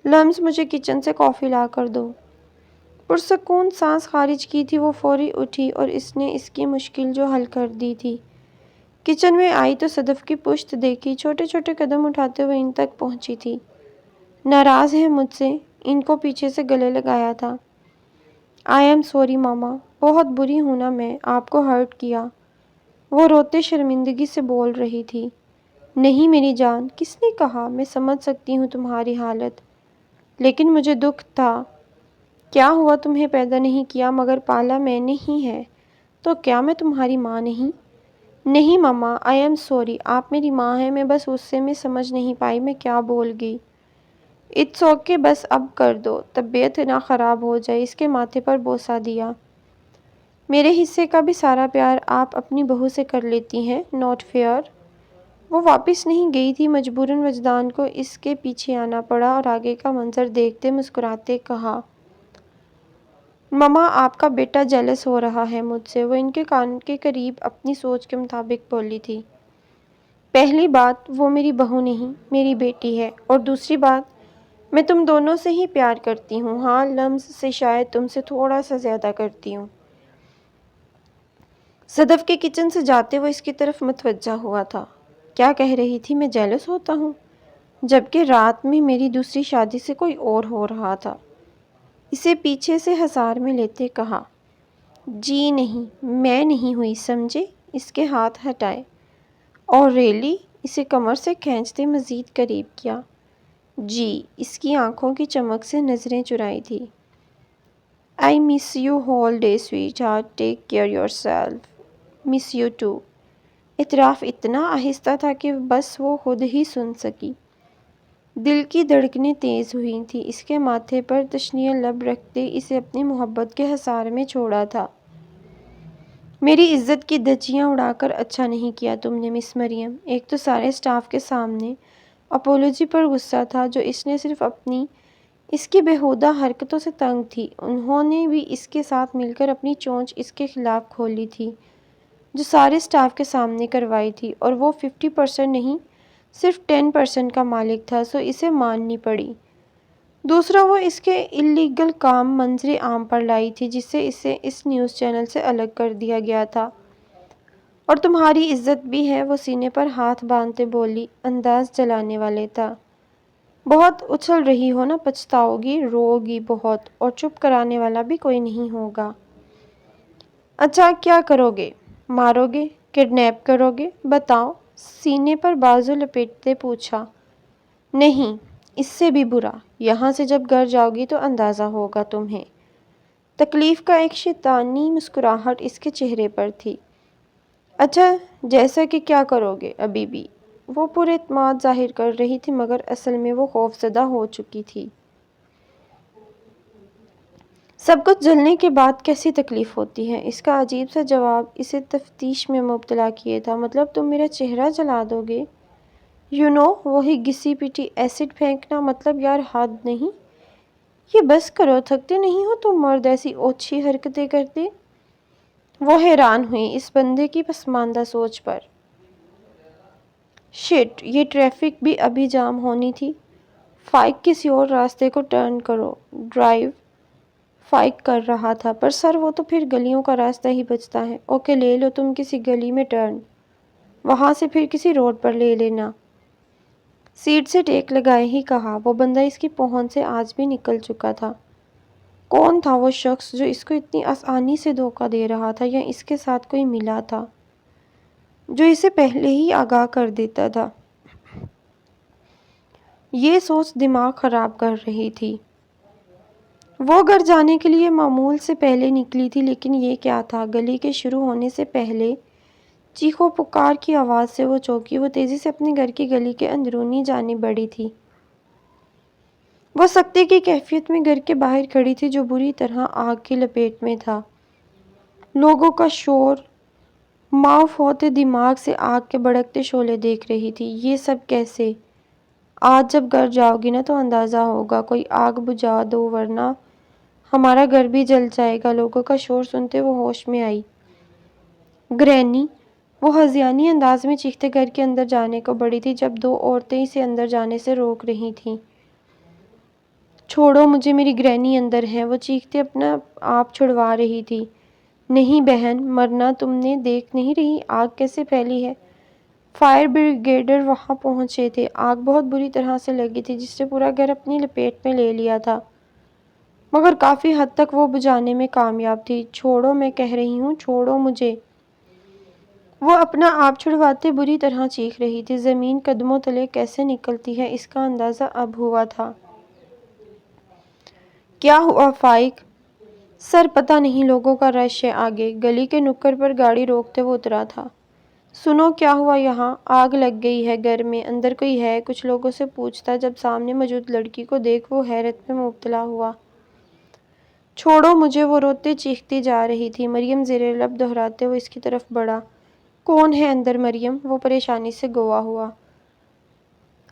لمس مجھے کچن سے کافی لا کر دو۔ پرسکون سانس خارج کی تھی وہ فوری اٹھی اور اس نے اس کی مشکل جو حل کر دی تھی۔ کچن میں آئی تو صدف کی پشت دیکھی، چھوٹے چھوٹے قدم اٹھاتے ہوئے ان تک پہنچی تھی۔ ناراض ہے مجھ سے؟ ان کو پیچھے سے گلے لگایا تھا۔ آئی ایم سوری ماما، بہت بری ہوں نا میں، آپ کو ہرٹ کیا؟ وہ روتے شرمندگی سے بول رہی تھی۔ نہیں میری جان، کس نے کہا؟ میں سمجھ سکتی ہوں تمہاری حالت، لیکن مجھے دکھ تھا۔ کیا ہوا؟ تمہیں پیدا نہیں کیا مگر پالا میں نے ہی ہے، تو کیا میں تمہاری ماں نہیں؟ نہیں ماما، آئی ایم سوری، آپ میری ماں ہیں۔ میں بس غصے میں سمجھ نہیں پائی میں کیا بول گئی۔ اٹس اوکے، بس اب کر دو، طبیعت نہ خراب ہو جائے۔ اس کے ماتھے پر بوسہ دیا۔ میرے حصے کا بھی سارا پیار آپ اپنی بہو سے کر لیتی ہیں، ناٹ فیئر۔ وہ واپس نہیں گئی تھی، مجبوراً وجدان کو اس کے پیچھے آنا پڑا اور آگے کا منظر دیکھتے مسکراتے کہا۔ مما آپ کا بیٹا جیلس ہو رہا ہے مجھ سے، وہ ان کے کان کے قریب اپنی سوچ کے مطابق بولی تھی۔ پہلی بات، وہ میری بہو نہیں، میری بیٹی ہے، اور دوسری بات، میں تم دونوں سے ہی پیار کرتی ہوں۔ ہاں، لمس سے شاید تم سے تھوڑا سا زیادہ کرتی ہوں۔ صدف کے کچن سے جاتے وہ اس کی طرف متوجہ ہوا تھا۔ کیا کہہ رہی تھی؟ میں جیلس ہوتا ہوں؟ جبکہ رات میں میری دوسری شادی سے کوئی اور ہو رہا تھا۔ اسے پیچھے سے حصار میں لیتے کہا۔ جی نہیں، میں نہیں ہوئی، سمجھے؟ اس کے ہاتھ ہٹائے اور ریلی اسے کمر سے کھینچتے مزید قریب کیا۔ جی، اس کی آنکھوں کی چمک سے نظریں چرائی تھی۔ I miss you whole day sweetheart, take care yourself. Miss you too. اعتراف اتنا آہستہ تھا کہ بس وہ خود ہی سن سکی۔ دل کی دھڑکنیں تیز ہوئی تھیں۔ اس کے ماتھے پر تشنیع لب رکھتے اسے اپنی محبت کے حصار میں چھوڑا تھا۔ میری عزت کی دھجیاں اڑا کر اچھا نہیں کیا تم نے مس مریم۔ ایک تو سارے سٹاف کے سامنے اپولوجی پر غصہ تھا جو اس نے صرف اپنی اس کی بیہودہ حرکتوں سے تنگ تھی۔ انہوں نے بھی اس کے ساتھ مل کر اپنی چونچ اس کے خلاف کھولی تھی جو سارے سٹاف کے سامنے کروائی تھی، اور وہ 50% نہیں صرف 10% کا مالک تھا، سو اسے ماننی پڑی۔ دوسرا، وہ اس کے اللیگل کام منظر عام پر لائی تھی جس سے اسے اس نیوز چینل سے الگ کر دیا گیا تھا۔ اور تمہاری عزت بھی ہے، وہ سینے پر ہاتھ باندھتے بولی، انداز جلانے والے تھا۔ بہت اچھل رہی ہو نا، پچھتاؤ گی، روؤ گی بہت، اور چپ کرانے والا بھی کوئی نہیں ہوگا۔ اچھا کیا کرو گے؟ مارو گے؟ کڈنیپ کرو گے؟ بتاؤ، سینے پر بازو لپیٹتے پوچھا۔ نہیں، اس سے بھی برا، یہاں سے جب گھر جاؤ گی تو اندازہ ہوگا تمہیں۔ تکلیف کا ایک شیطانی مسکراہٹ اس کے چہرے پر تھی۔ اچھا، جیسا کہ کیا کرو گے؟ ابھی بھی وہ پر اعتماد ظاہر کر رہی تھی مگر اصل میں وہ خوفزدہ ہو چکی تھی۔ سب کچھ جلنے کے بعد کیسی تکلیف ہوتی ہے؟ اس کا عجیب سا جواب اسے تفتیش میں مبتلا کیے تھا۔ مطلب تم میرا چہرہ جلا دو گے؟ وہی گھسی پٹی ایسڈ پھینکنا، مطلب یار حد نہیں؟ یہ بس کرو، تھکتے نہیں ہو تم مرد ایسی اوچھی حرکتیں کرتے؟ وہ حیران ہوئی اس بندے کی پسماندہ سوچ پر۔ شٹ، یہ ٹریفک بھی ابھی جام ہونی تھی۔ فائق کسی اور راستے کو ٹرن کرو۔ ڈرائیو فائق کر رہا تھا، پر سر وہ تو پھر گلیوں کا راستہ ہی بچتا ہے۔ اوکے، لے لو تم کسی گلی میں ٹرن، وہاں سے پھر کسی روڈ پر لے لینا۔ سیٹ سے ٹیک لگائے ہی کہا۔ وہ بندہ اس کی پہنچ سے آج بھی نکل چکا تھا۔ کون تھا وہ شخص جو اس کو اتنی آسانی سے دھوکہ دے رہا تھا، یا اس کے ساتھ کوئی ملا تھا جو اسے پہلے ہی آگاہ کر دیتا تھا؟ یہ سوچ دماغ خراب کر رہی تھی۔ وہ گھر جانے کے لیے معمول سے پہلے نکلی تھی، لیکن یہ کیا تھا؟ گلی کے شروع ہونے سے پہلے چیخ و پکار کی آواز سے وہ چونکی۔ وہ تیزی سے اپنے گھر کی گلی کے اندرونی جانب بڑھی تھی۔ وہ سکتے کی کیفیت میں گھر کے باہر کھڑی تھی جو بری طرح آگ کی لپیٹ میں تھا۔ لوگوں کا شور، معاف ہوتے دماغ سے آگ کے بھڑکتے شعلے دیکھ رہی تھی۔ یہ سب کیسے؟ آج جب گھر جاؤ گی نا تو اندازہ ہوگا۔ کوئی آگ بجھا دو ورنہ ہمارا گھر بھی جل جائے گا۔ لوگوں کا شور سنتے وہ ہوش میں آئی۔ گرینی، وہ ہذیانی انداز میں چیختے گھر کے اندر جانے کو بڑھی تھی جب دو عورتیں اسے اندر جانے سے روک رہی تھیں۔ چھوڑو مجھے، میری گرینی اندر ہے، وہ چیختے اپنا آپ چھڑوا رہی تھی۔ نہیں بہن، مرنا تم نے دیکھ نہیں رہی آگ کیسے پھیلی ہے؟ فائر بریگیڈر وہاں پہنچے تھے۔ آگ بہت بری طرح سے لگی تھی جس نے پورا گھر اپنی لپیٹ میں لے لیا تھا، مگر کافی حد تک وہ بجھانے میں کامیاب تھی۔ چھوڑو، میں کہہ رہی ہوں، چھوڑو مجھے، وہ اپنا آپ چھڑواتے بری طرح چیخ رہی تھی۔ زمین قدموں تلے کیسے نکلتی ہے اس کا اندازہ اب ہوا تھا۔ کیا ہوا فائق؟ سر پتہ نہیں، لوگوں کا رش ہے آگے۔ گلی کے نکڑ پر گاڑی روکتے وہ اترا تھا۔ سنو، کیا ہوا یہاں؟ آگ لگ گئی ہے گھر میں، اندر کوئی ہے؟ کچھ لوگوں سے پوچھتا جب سامنے موجود لڑکی کو دیکھ وہ حیرت میں مبتلا ہوا۔ چھوڑو مجھے، وہ روتے چیختی جا رہی تھی۔ مریم زیر لب دہراتے وہ اس کی طرف بڑھا۔ کون ہے اندر مریم؟ وہ پریشانی سے گوا ہوا۔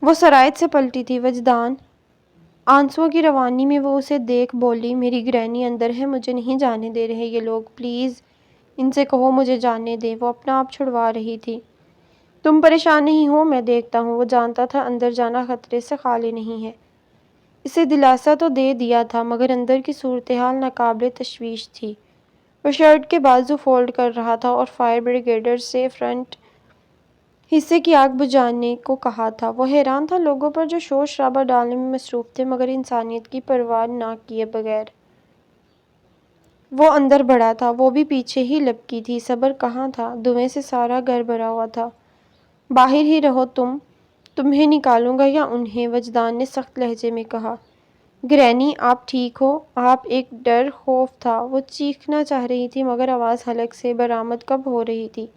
وہ شرائط سے پلٹی تھی۔ وجدان، آنسوؤں کی روانی میں وہ اسے دیکھ بولی، میری گرینی اندر ہے، مجھے نہیں جانے دے رہے یہ لوگ، پلیز ان سے کہو مجھے جانے دیں۔ وہ اپنا آپ چھڑوا رہی تھی۔ تم پریشان نہیں ہو، میں دیکھتا ہوں۔ وہ جانتا تھا اندر جانا خطرے سے خالی نہیں ہے۔ اسے دلاسا تو دے دیا تھا مگر اندر کی صورتحال ناقابل تشویش تھی۔ وہ شرٹ کے بازو فولڈ کر رہا تھا اور فائر بریگیڈر سے فرنٹ حصے کی آگ بجھانے کو کہا تھا۔ وہ حیران تھا لوگوں پر جو شور شرابہ ڈالنے میں مصروف تھے مگر انسانیت کی پرواہ نہ کیے بغیر۔ وہ اندر بڑھا تھا، وہ بھی پیچھے ہی لپکی تھی۔ صبر کہاں تھا؟ دھوئیں سے سارا گھر بھرا ہوا تھا۔ باہر ہی رہو تم، تمہیں نکالوں گا یا انہیں، وجدان نے سخت لہجے میں کہا۔ گرینی، آپ ٹھیک ہو؟ آپ ایک ڈر خوف تھا۔ وہ چیخنا چاہ رہی تھی مگر آواز حلق سے برآمد کب ہو رہی تھی۔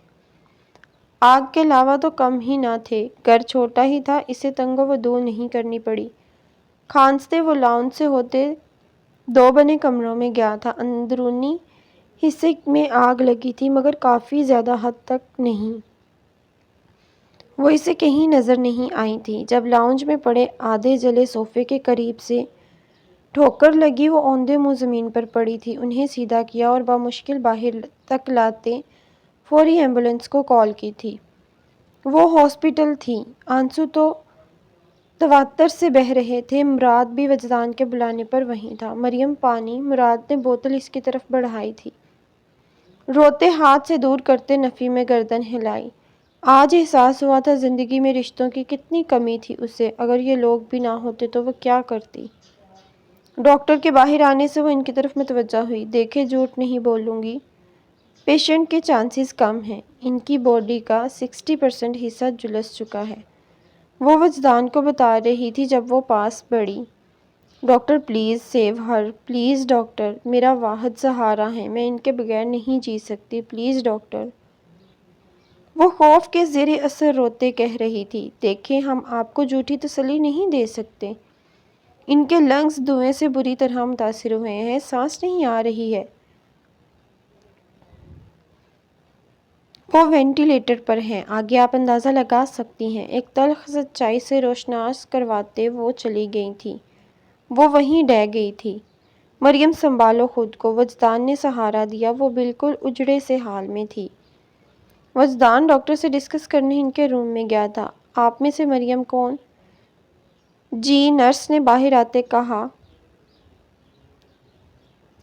آگ کے علاوہ تو کم ہی نہ تھے۔ گھر چھوٹا ہی تھا، اسے تنگ و دو نہیں کرنی پڑی۔ کھانستے وہ لاؤنج سے ہوتے دو بنے کمروں میں گیا تھا۔ اندرونی حصے میں آگ لگی تھی مگر کافی زیادہ حد تک نہیں۔ وہ اسے کہیں نظر نہیں آئی تھی۔ جب لاؤنج میں پڑے آدھے جلے صوفے کے قریب سے ٹھوکر لگی، وہ اوندھے منہ زمین پر پڑی تھی۔ انہیں سیدھا کیا اور بامشکل باہر تک لاتے فوری ایمبولینس کو کال کی تھی۔ وہ ہاسپٹل تھی۔ آنسو تو تواتر سے بہہ رہے تھے۔ مراد بھی وجدان کے بلانے پر وہیں تھا۔ مریم پانی۔ مراد نے بوتل اس کی طرف بڑھائی تھی۔ روتے ہاتھ سے دور کرتے نفی میں گردن ہلائی۔ آج احساس ہوا تھا زندگی میں رشتوں کی کتنی کمی تھی اسے۔ اگر یہ لوگ بھی نہ ہوتے تو وہ کیا کرتی؟ ڈاکٹر کے باہر آنے سے وہ ان کی طرف متوجہ ہوئی۔ دیکھیں، جھوٹ نہیں بولوں گی، پیشنٹ کے چانسز کم ہیں۔ ان کی باڈی کا 60% حصہ جھلس چکا ہے، وہ وجدان کو بتا رہی تھی جب وہ پاس بڑھی۔ Doctor please save Hare, please doctor, میرا واحد سہارا ہیں، میں ان کے بغیر نہیں جی سکتی، پلیز ڈاکٹر۔ وہ خوف کے زیر اثر روتے کہہ رہی تھی۔ دیکھیں، ہم آپ کو جھوٹی تسلی نہیں دے سکتے۔ ان کے لنگز دھوئیں سے بری طرح متاثر ہوئے ہیں، سانس نہیں آ رہی ہے۔ وہ وینٹی لیٹر پر ہیں۔ آگے آپ اندازہ لگا سکتی ہیں۔ ایک تلخ سچائی سے روشناس کرواتے وہ چلی گئی تھی۔ وہ وہیں ڈہ گئی تھی۔ مریم، سنبھالو خود کو، وجدان نے سہارا دیا۔ وہ بالکل اجڑے سے حال میں تھی۔ وجدان ڈاکٹر سے ڈسکس کرنے ان کے روم میں گیا تھا۔ آپ میں سے مریم کون؟ جی، نرس نے باہر آتے کہا۔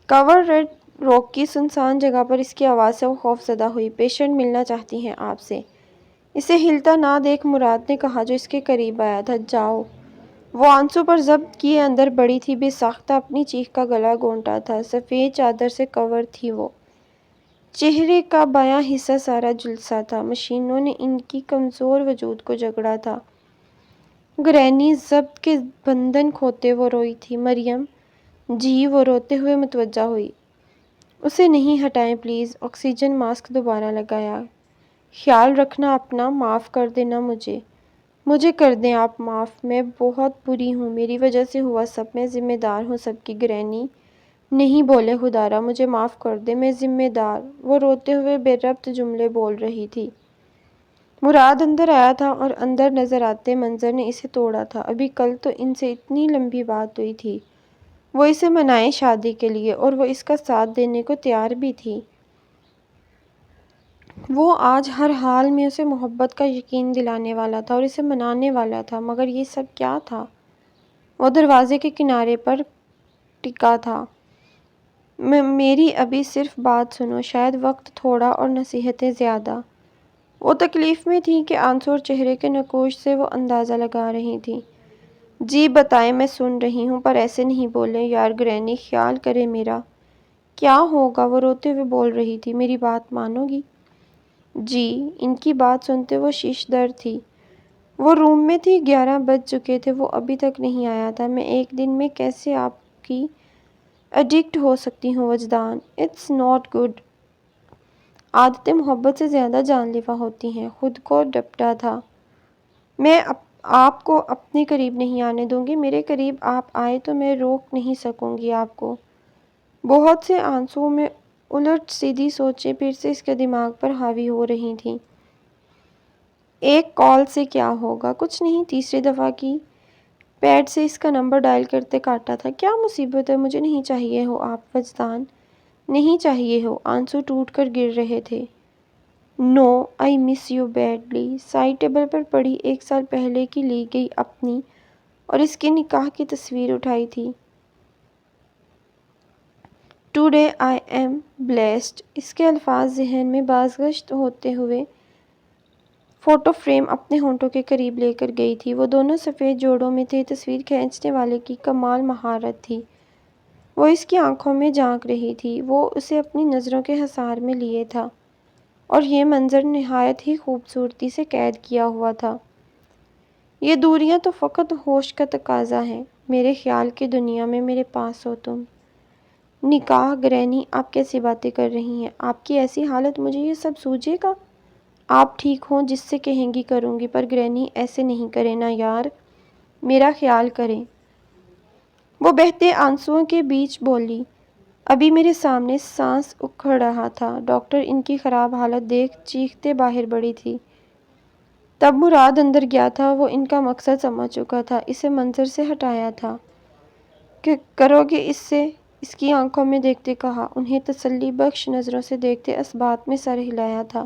کور ریڈ راک کی سنسان جگہ پر اس کی آواز سے وہ خوف زدہ ہوئی۔ پیشنٹ ملنا چاہتی ہیں آپ سے۔ اسے ہلتا نہ دیکھ مراد نے کہا جو اس کے قریب آیا تھا۔ جاؤ۔ وہ آنسو پر ضبط کیے اندر بڑھی تھی، بے ساختہ اپنی چیخ کا گلا گھونٹا تھا۔ سفید چادر سے کور تھی وہ۔ چہرے کا بایاں حصہ سارا جھلسا تھا۔ مشینوں نے ان کی کمزور وجود کو جکڑا تھا۔ گرینی ضبط کے بندھن کھوتے وہ روئی تھی۔ مریم جی، وہ روتے ہوئے متوجہ ہوئی۔ اسے نہیں ہٹائیں پلیز۔ آکسیجن ماسک دوبارہ لگایا۔ خیال رکھنا اپنا، معاف کر دینا مجھے۔ مجھے کر دیں آپ معاف، میں بہت بری ہوں، میری وجہ سے ہوا سب، میں ذمہ دار ہوں سب کی۔ گرینی نہیں بولے خدارا، مجھے معاف کر دیں، میں ذمہ دار۔ وہ روتے ہوئے بے ربط جملے بول رہی تھی۔ مراد اندر آیا تھا اور اندر نظر آتے منظر نے اسے توڑا تھا۔ ابھی کل تو ان سے اتنی لمبی بات ہوئی تھی، وہ اسے منائے شادی کے لیے، اور وہ اس کا ساتھ دینے کو تیار بھی تھی۔ وہ آج ہر حال میں اسے محبت کا یقین دلانے والا تھا اور اسے منانے والا تھا، مگر یہ سب کیا تھا؟ وہ دروازے کے کنارے پر ٹکا تھا۔ میری ابھی صرف بات سنو، شاید وقت تھوڑا اور نصیحتیں زیادہ۔ وہ تکلیف میں تھی کہ آنسو اور چہرے کے نقوش سے وہ اندازہ لگا رہی تھی۔ جی بتائیں، میں سن رہی ہوں، پر ایسے نہیں بولیں یار گرینی، خیال کرے میرا۔ کیا ہوگا؟ وہ روتے ہوئے بول رہی تھی۔ میری بات مانو گی؟ جی۔ ان کی بات سنتے وہ شش در تھی۔ وہ روم میں تھی۔ 11 بج چکے تھے، وہ ابھی تک نہیں آیا تھا۔ میں ایک دن میں کیسے آپ کی ایڈکٹ ہو سکتی ہوں وجدان؟ It's not good. عادتیں محبت سے زیادہ جان لیوا ہوتی ہیں۔ خود کو ڈپٹا تھا۔ میں آپ کو اپنے قریب نہیں آنے دوں گی۔ میرے قریب آپ آئے تو میں روک نہیں سکوں گی آپ کو۔ بہت سے آنسوؤں میں الٹ سیدھی سوچیں پھر سے اس کے دماغ پر حاوی ہو رہی تھیں۔ ایک کال سے کیا ہوگا؟ کچھ نہیں۔ تیسری دفعہ کی پیڈ سے اس کا نمبر ڈائل کرتے کاٹا تھا۔ کیا مصیبت ہے؟ مجھے نہیں چاہیے ہو آپ وجدان، نہیں چاہیے ہو۔ آنسو ٹوٹ کر گر رہے تھے۔ No, I miss you badly. Side table پر پڑی 1 سال پہلے کی لی گئی اپنی اور اس کے نکاح کی تصویر اٹھائی تھی۔ ٹوڈے آئی ایم بلیسڈ، اس کے الفاظ ذہن میں بازگشت ہوتے ہوئے فوٹو فریم اپنے ہونٹوں کے قریب لے کر گئی تھی۔ وہ دونوں سفید جوڑوں میں تھے۔ تصویر کھینچنے والے کی کمال مہارت تھی۔ وہ اس کی آنکھوں میں جھانک رہی تھی۔ وہ اسے اپنی نظروں کے حصار میں لیے تھا اور یہ منظر نہایت ہی خوبصورتی سے قید کیا ہوا تھا۔ یہ دوریاں تو فقط ہوش کا تقاضا ہے۔ میرے خیال کی دنیا میں میرے پاس ہو تم۔ نکاح؟ گرینی، آپ کیسی باتیں کر رہی ہیں؟ آپ کی ایسی حالت، مجھے یہ سب سوجے گا؟ آپ ٹھیک ہوں، جس سے کہیں گی کروں گی، پر گرینی ایسے نہیں کریں نا یار، میرا خیال کریں۔ وہ بہتے آنسوؤں کے بیچ بولی۔ ابھی میرے سامنے سانس اکھڑ رہا تھا۔ ڈاکٹر ان کی خراب حالت دیکھ چیختے باہر بڑھی تھی۔ تب مراد اندر گیا تھا، وہ ان کا مقصد سمجھ چکا تھا، اسے منظر سے ہٹایا تھا۔ کہ کرو گے اس سے؟ اس کی آنکھوں میں دیکھتے کہا۔ انہیں تسلی بخش نظروں سے دیکھتے اسبات میں سر ہلایا تھا۔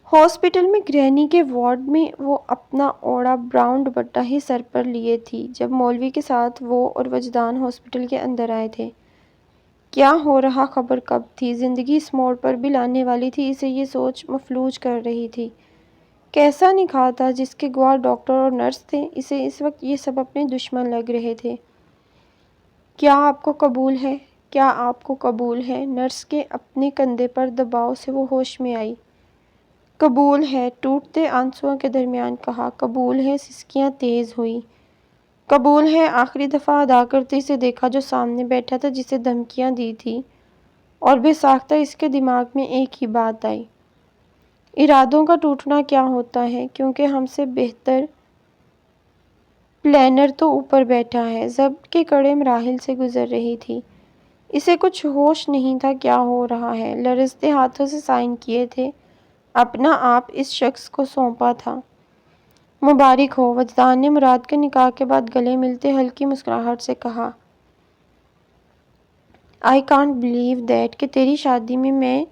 ہاسپٹل میں گرینی کے وارڈ میں وہ اپنا اوڑا براؤن دوپٹہ ہی سر پر لیے تھی جب مولوی کے ساتھ وہ اور وجدان ہاسپٹل کے اندر آئے تھے۔ کیا ہو رہا خبر کب تھی، زندگی اس موڑ پر بھی لانے والی تھی، اسے یہ سوچ مفلوج کر رہی تھی۔ کیسا نکاح تھا جس کے گواہ ڈاکٹر اور نرس تھے، اسے اس وقت یہ سب اپنے دشمن لگ رہے تھے۔ کیا آپ کو قبول ہے؟ کیا آپ کو قبول ہے؟ نرس کے اپنے کندھے پر دباؤ سے وہ ہوش میں آئی۔ قبول ہے، ٹوٹتے آنسوؤں کے درمیان کہا۔ قبول ہے، سسکیاں تیز ہوئی۔ قبول ہے، آخری دفعہ ادا کرتے اسے دیکھا جو سامنے بیٹھا تھا، جسے دھمکیاں دی تھی، اور بے ساختہ اس کے دماغ میں ایک ہی بات آئی۔ ارادوں کا ٹوٹنا کیا ہوتا ہے، کیونکہ ہم سے بہتر پلینر تو اوپر بیٹھا ہے۔ ضبط کے کڑے مراحل سے گزر رہی تھی، اسے کچھ ہوش نہیں تھا کیا ہو رہا ہے۔ لرزتے ہاتھوں سے سائن کیے تھے، اپنا آپ اس شخص کو سونپا تھا۔ مبارک ہو، وجدان نے مراد کے نکاح کے بعد گلے ملتے ہلکی مسکراہٹ سے کہا۔ آئی کانٹ بلیو دیٹ کہ تیری شادی میں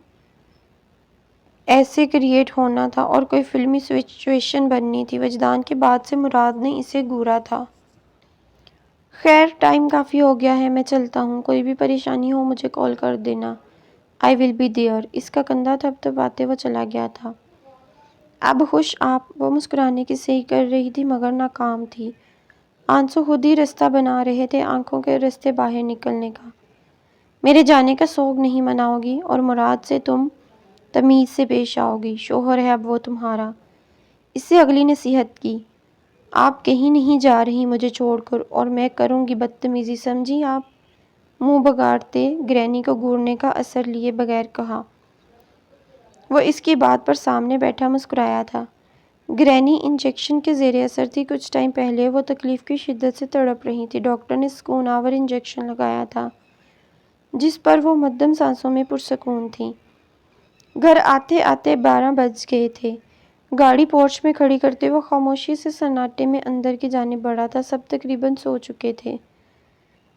ایسے کریٹ ہونا تھا اور کوئی فلمی سچویشن بننی تھی۔ وجدان کی بات سے مراد نے اسے گھورا تھا۔ خیر، ٹائم کافی ہو گیا ہے، میں چلتا ہوں، کوئی بھی پریشانی ہو مجھے کال کر دینا۔ آئی ول بی دیئر۔ اس کا کندھا تھپتھپاتے وہ چلا گیا تھا۔ اب خوش آپ، وہ مسکرانے کی صحیح کر رہی تھی مگر ناکام تھی۔ آنسو خود ہی رستہ بنا رہے تھے آنکھوں کے رستے باہر نکلنے کا۔ میرے جانے کا سوگ نہیں مناؤ گی، اور مراد سے تم تمیز سے پیش آؤ گی، شوہر ہے اب وہ تمہارا۔ اس سے اگلی نصیحت کی۔ آپ کہیں نہیں جا رہی مجھے چھوڑ کر، اور میں کروں گی بدتمیزی، سمجھی آپ؟ منہ بگاڑتے گرینی کو گھورنے کا اثر لیے بغیر کہا۔ وہ اس کی بات پر سامنے بیٹھا مسکرایا تھا۔ گرینی انجیکشن کے زیر اثر تھی۔ کچھ ٹائم پہلے وہ تکلیف کی شدت سے تڑپ رہی تھی۔ ڈاکٹر نے سکون آور انجیکشن لگایا تھا جس پر وہ مدھم سانسوں میں پرسکون تھی۔ گھر آتے آتے 12 بج گئے تھے۔ گاڑی پورچ میں کھڑی کرتے وہ خاموشی سے سناٹے میں اندر کی جانب بڑھا تھا۔ سب تقریباً سو چکے تھے۔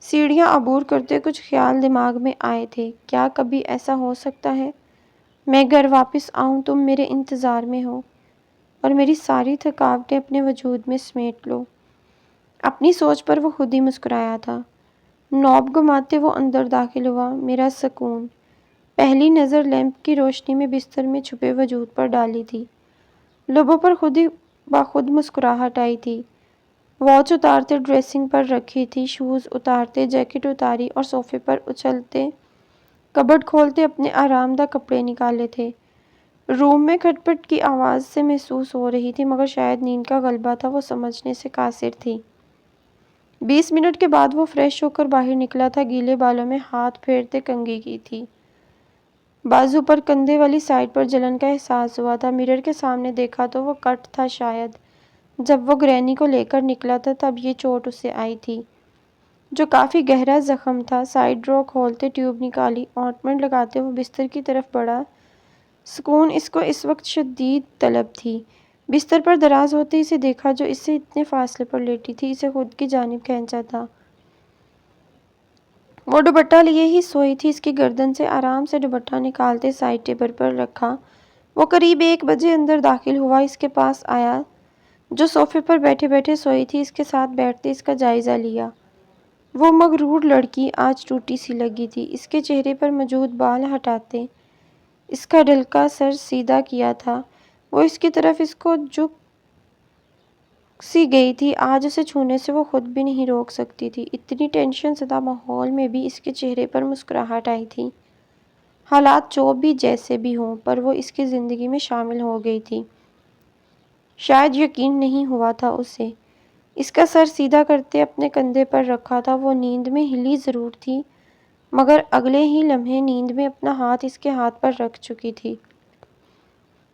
سیڑھیاں عبور کرتے کچھ خیال دماغ میں آئے تھے۔ کیا کبھی ایسا ہو سکتا ہے میں گھر واپس آؤں، تم میرے انتظار میں ہو، اور میری ساری تھکاوٹیں اپنے وجود میں سمیٹ لو؟ اپنی سوچ پر وہ خود ہی مسکرایا تھا۔ نوب گماتے وہ اندر داخل ہوا۔ میرا سکون۔ پہلی نظر لیمپ کی روشنی میں بستر میں چھپے وجود پر ڈالی تھی۔ لبوں پر خود ہی بخود مسکراہٹ آئی تھی۔ واچ اتارتے ڈریسنگ پر رکھی تھی، شوز اتارتے جیکٹ اتاری اور صوفے پر اچھلتے کبرڈ کھولتے اپنے آرام دہ کپڑے نکالے تھے۔ روم میں کھٹ پٹ کی آواز سے محسوس ہو رہی تھی مگر شاید نیند کا غلبہ تھا، وہ سمجھنے سے قاصر تھی۔ 20 منٹ کے بعد وہ فریش ہو کر باہر نکلا تھا، گیلے بالوں میں ہاتھ پھیرتے کنگھی کی تھی۔ بازو پر کندھے والی سائڈ پر جلن کا احساس ہوا تھا۔ مرر کے سامنے دیکھا تو وہ کٹ تھا۔ شاید جب وہ گرینی کو لے کر نکلا تھا تب یہ چوٹ اسے آئی تھی، جو کافی گہرا زخم تھا۔ سائڈ ڈرا کھولتے ٹیوب نکالی، آئنٹمنٹ لگاتے وہ بستر کی طرف بڑھا۔ سکون اس کو اس وقت شدید طلب تھی۔ بستر پر دراز ہوتے اسے دیکھا جو اس سے اتنے فاصلے پر لیٹی تھی، اسے خود کی جانب کھینچا تھا۔ وہ دوپٹہ لیے ہی سوئی تھی، اس کی گردن سے آرام سے دوپٹہ نکالتے سائڈ ٹیبل پر رکھا۔ وہ قریب 1 بجے اندر داخل ہوا، اس کے پاس آیا جو صوفے پر بیٹھے بیٹھے سوئی تھی، اس کے ساتھ بیٹھتے اس کا جائزہ لیا۔ وہ مغرور لڑکی آج ٹوٹی سی لگی تھی۔ اس کے چہرے پر موجود بال ہٹاتے اس کا ڈھلکا سر سیدھا کیا تھا۔ وہ اس کی طرف اس کو جھک سی گئی تھی، آج اسے چھونے سے وہ خود بھی نہیں روک سکتی تھی۔ اتنی ٹینشن زدہ ماحول میں بھی اس کے چہرے پر مسکراہٹ آئی تھی۔ حالات جو بھی جیسے بھی ہوں، پر وہ اس کی زندگی میں شامل ہو گئی تھی۔ شاید یقین نہیں ہوا تھا اسے۔ اس کا سر سیدھا کرتے اپنے کندھے پر رکھا تھا۔ وہ نیند میں ہلی ضرور تھی مگر اگلے ہی لمحے نیند میں اپنا ہاتھ اس کے ہاتھ پر رکھ چکی تھی۔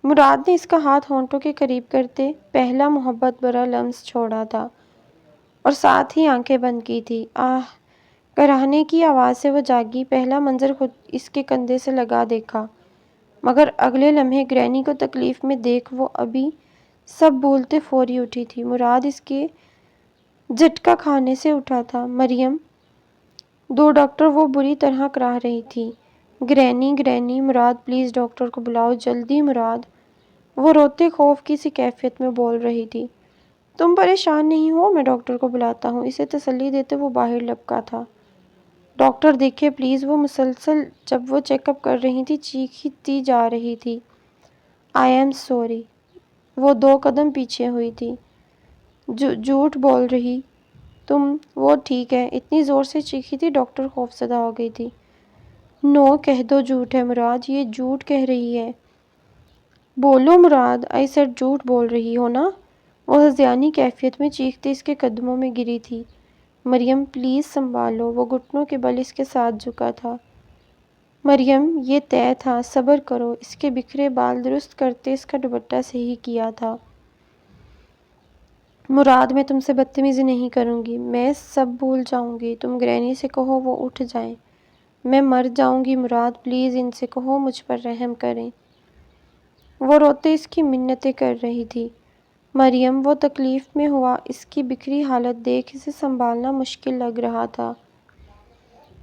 مراد نے اس کا ہاتھ ہونٹوں کے قریب کرتے پہلا محبت بھرا لمس چھوڑا تھا اور ساتھ ہی آنکھیں بند کی تھی۔ آہ کراہنے کی آواز سے وہ جاگی، پہلا منظر خود اس کے کندھے سے لگا دیکھا، مگر اگلے لمحے گرینی کو تکلیف میں دیکھ وہ ابھی سب بھولتے فوری اٹھی تھی۔ مراد اس کے جھٹکا کھانے سے اٹھا تھا۔ مریم، دو ڈاکٹر، وہ بری طرح کراہ رہی تھی۔ گرینی، گرینی، مراد پلیز ڈاکٹر کو بلاؤ، جلدی مراد، وہ روتے خوف کی سی کیفیت میں بول رہی تھی۔ تم پریشان نہیں ہو، میں ڈاکٹر کو بلاتا ہوں، اسے تسلی دیتے وہ باہر لپکا تھا۔ ڈاکٹر دیکھے پلیز، وہ مسلسل جب وہ چیک اپ کر رہی تھی چیختی جا رہی تھی۔ آئی ایم سوری، وہ 2 قدم پیچھے ہوئی تھی۔ جھوٹ بول رہی تم، وہ ٹھیک ہے، اتنی زور سے چیخی تھی ڈاکٹر خوفزدہ ہو گئی تھی۔ نو کہہ دو جھوٹ ہے مراد، یہ جھوٹ کہہ رہی ہے۔ بولو مراد، آئی سیڈ جھوٹ بول رہی ہو نا؟ وہ ہذیانی کیفیت میں چیختے اس کے قدموں میں گری تھی۔ مریم پلیز سنبھالو، وہ گھٹنوں کے بل اس کے ساتھ جھکا تھا۔ مریم یہ طے تھا، صبر کرو، اس کے بکھرے بال درست کرتے اس کا دوپٹہ صحیح کیا تھا۔ مراد میں تم سے بدتمیزی نہیں کروں گی، میں سب بھول جاؤں گی، تم گرینی سے کہو وہ اٹھ جائیں، میں مر جاؤں گی مراد، پلیز ان سے کہو مجھ پر رحم کریں۔ وہ روتے اس کی منتیں کر رہی تھی۔ مریم، وہ تکلیف میں ہوا اس کی بکھری حالت دیکھ اسے سنبھالنا مشکل لگ رہا تھا۔